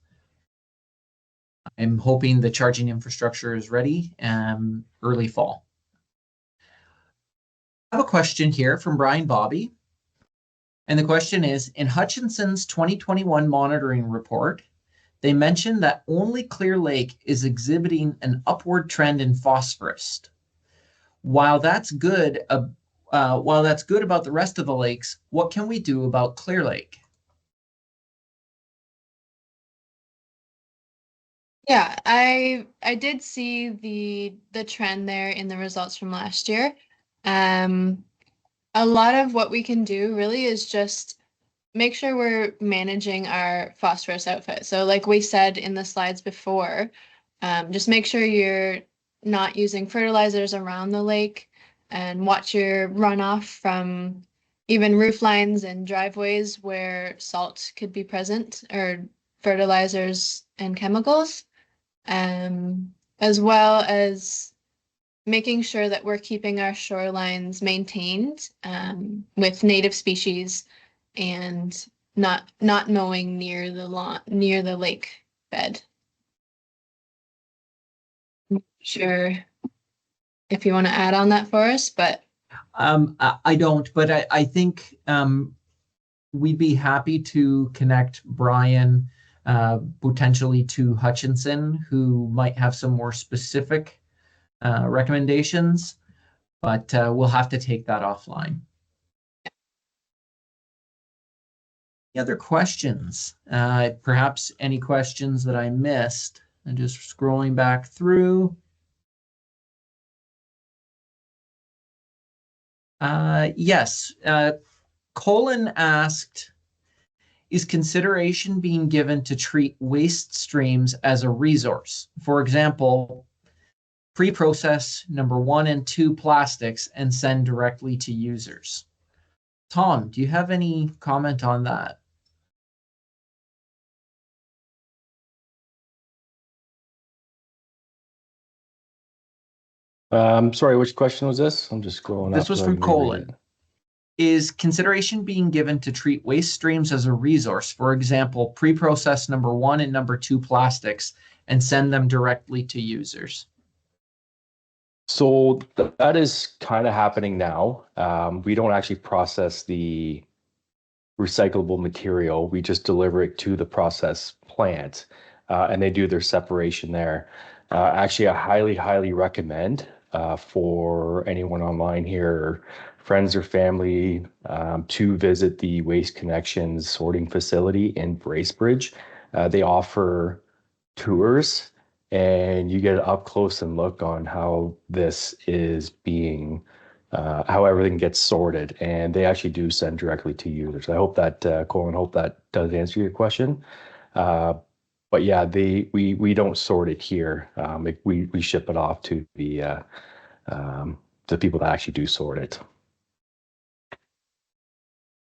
I'm hoping the charging infrastructure is ready early fall. I have a question here from Brian Bobby. And the question is, in Hutchinson's 2021 monitoring report, they mentioned that only Clear Lake is exhibiting an upward trend in phosphorus. While that's good about the rest of the lakes, what can we do about Clear Lake? Yeah, I did see the trend there in the results from last year. A lot of what we can do really is just make sure we're managing our phosphorus output. So like we said in the slides before, just make sure you're not using fertilizers around the lake and watch your runoff from even roof lines and driveways where salt could be present or fertilizers and chemicals, as well as making sure that we're keeping our shorelines maintained with native species and not mowing near the lake bed. Not sure if you want to add on that for us, but I don't, but I think we'd be happy to connect Brian potentially to Hutchinson, who might have some more specific recommendations, but we'll have to take that offline. Any other questions? Perhaps any questions that I missed? I'm just scrolling back through. Yes, Colin asked, is consideration being given to treat waste streams as a resource? For example, pre-process number 1 and 2 plastics and send directly to users. Tom, do you have any comment on that? Sorry, which question was this? I'm just scrolling up. This was so I from can reread Colin. it. Is consideration being given to treat waste streams as a resource? For example, pre-process number 1 and number 2 plastics and send them directly to users? So that is kind of happening now. We don't actually process the recyclable material. We just deliver it to the process plant, and they do their separation there. Actually, I highly recommend for anyone online here, friends or family, to visit the Waste Connections sorting facility in Bracebridge. They offer tours, and you get an up close and look on how this is being, how everything gets sorted, and they actually do send directly to users. I hope that, Colin, hope that does answer your question. But yeah, we don't sort it here. We ship it off to the people that actually do sort it.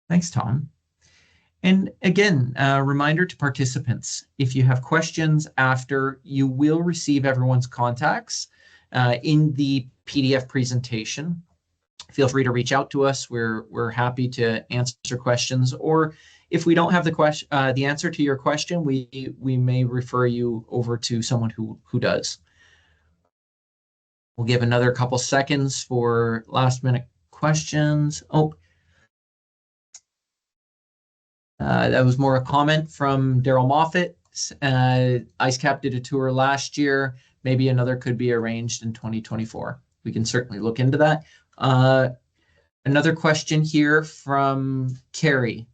Thanks, Tom. And again, a reminder to participants, if you have questions after, you will receive everyone's contacts in the PDF presentation. Feel free to reach out to us. We're happy to answer questions, or if we don't have the answer to your question, we may refer you over to someone who does. We'll give another couple seconds for last minute questions. Oh, that was more a comment from Daryl Moffat. IceCap did a tour last year. Maybe another could be arranged in 2024. We can certainly look into that. Another question here from Carrie.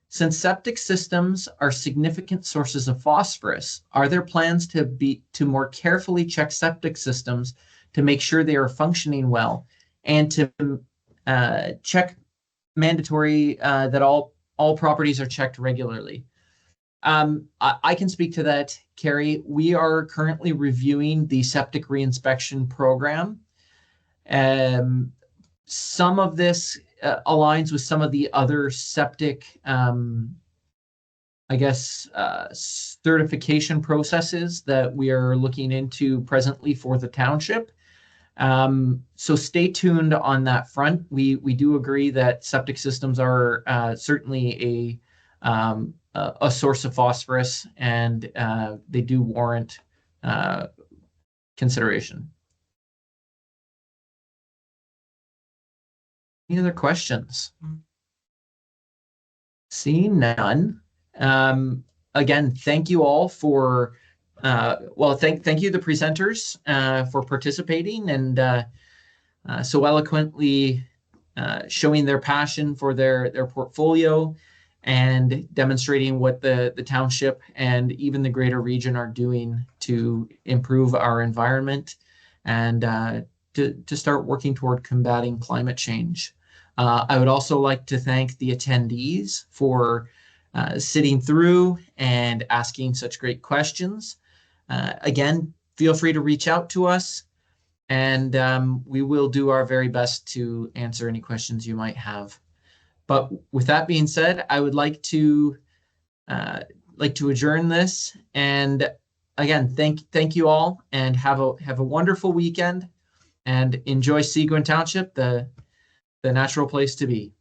Since septic systems are significant sources of phosphorus, are there plans to more carefully check septic systems to make sure they are functioning well, and to check mandatory that all properties are checked regularly? I can speak to that, Carrie. We are currently reviewing the septic reinspection program. Some of this aligns with some of the other septic, certification processes that we are looking into presently for the township. So stay tuned on that front. We do agree that septic systems are certainly a a source of phosphorus, and they do warrant consideration. Any other questions? Seeing none. Again, thank you all for, thank you the presenters for participating and so eloquently showing their passion for their portfolio and demonstrating what the township and even the greater region are doing to improve our environment and to start working toward combating climate change. I would also like to thank the attendees for sitting through and asking such great questions. Again, feel free to reach out to us, and we will do our very best to answer any questions you might have. But with that being said, I would like to adjourn this. And again, thank you all, and have a wonderful weekend, and enjoy Seguin Township, the natural place to be.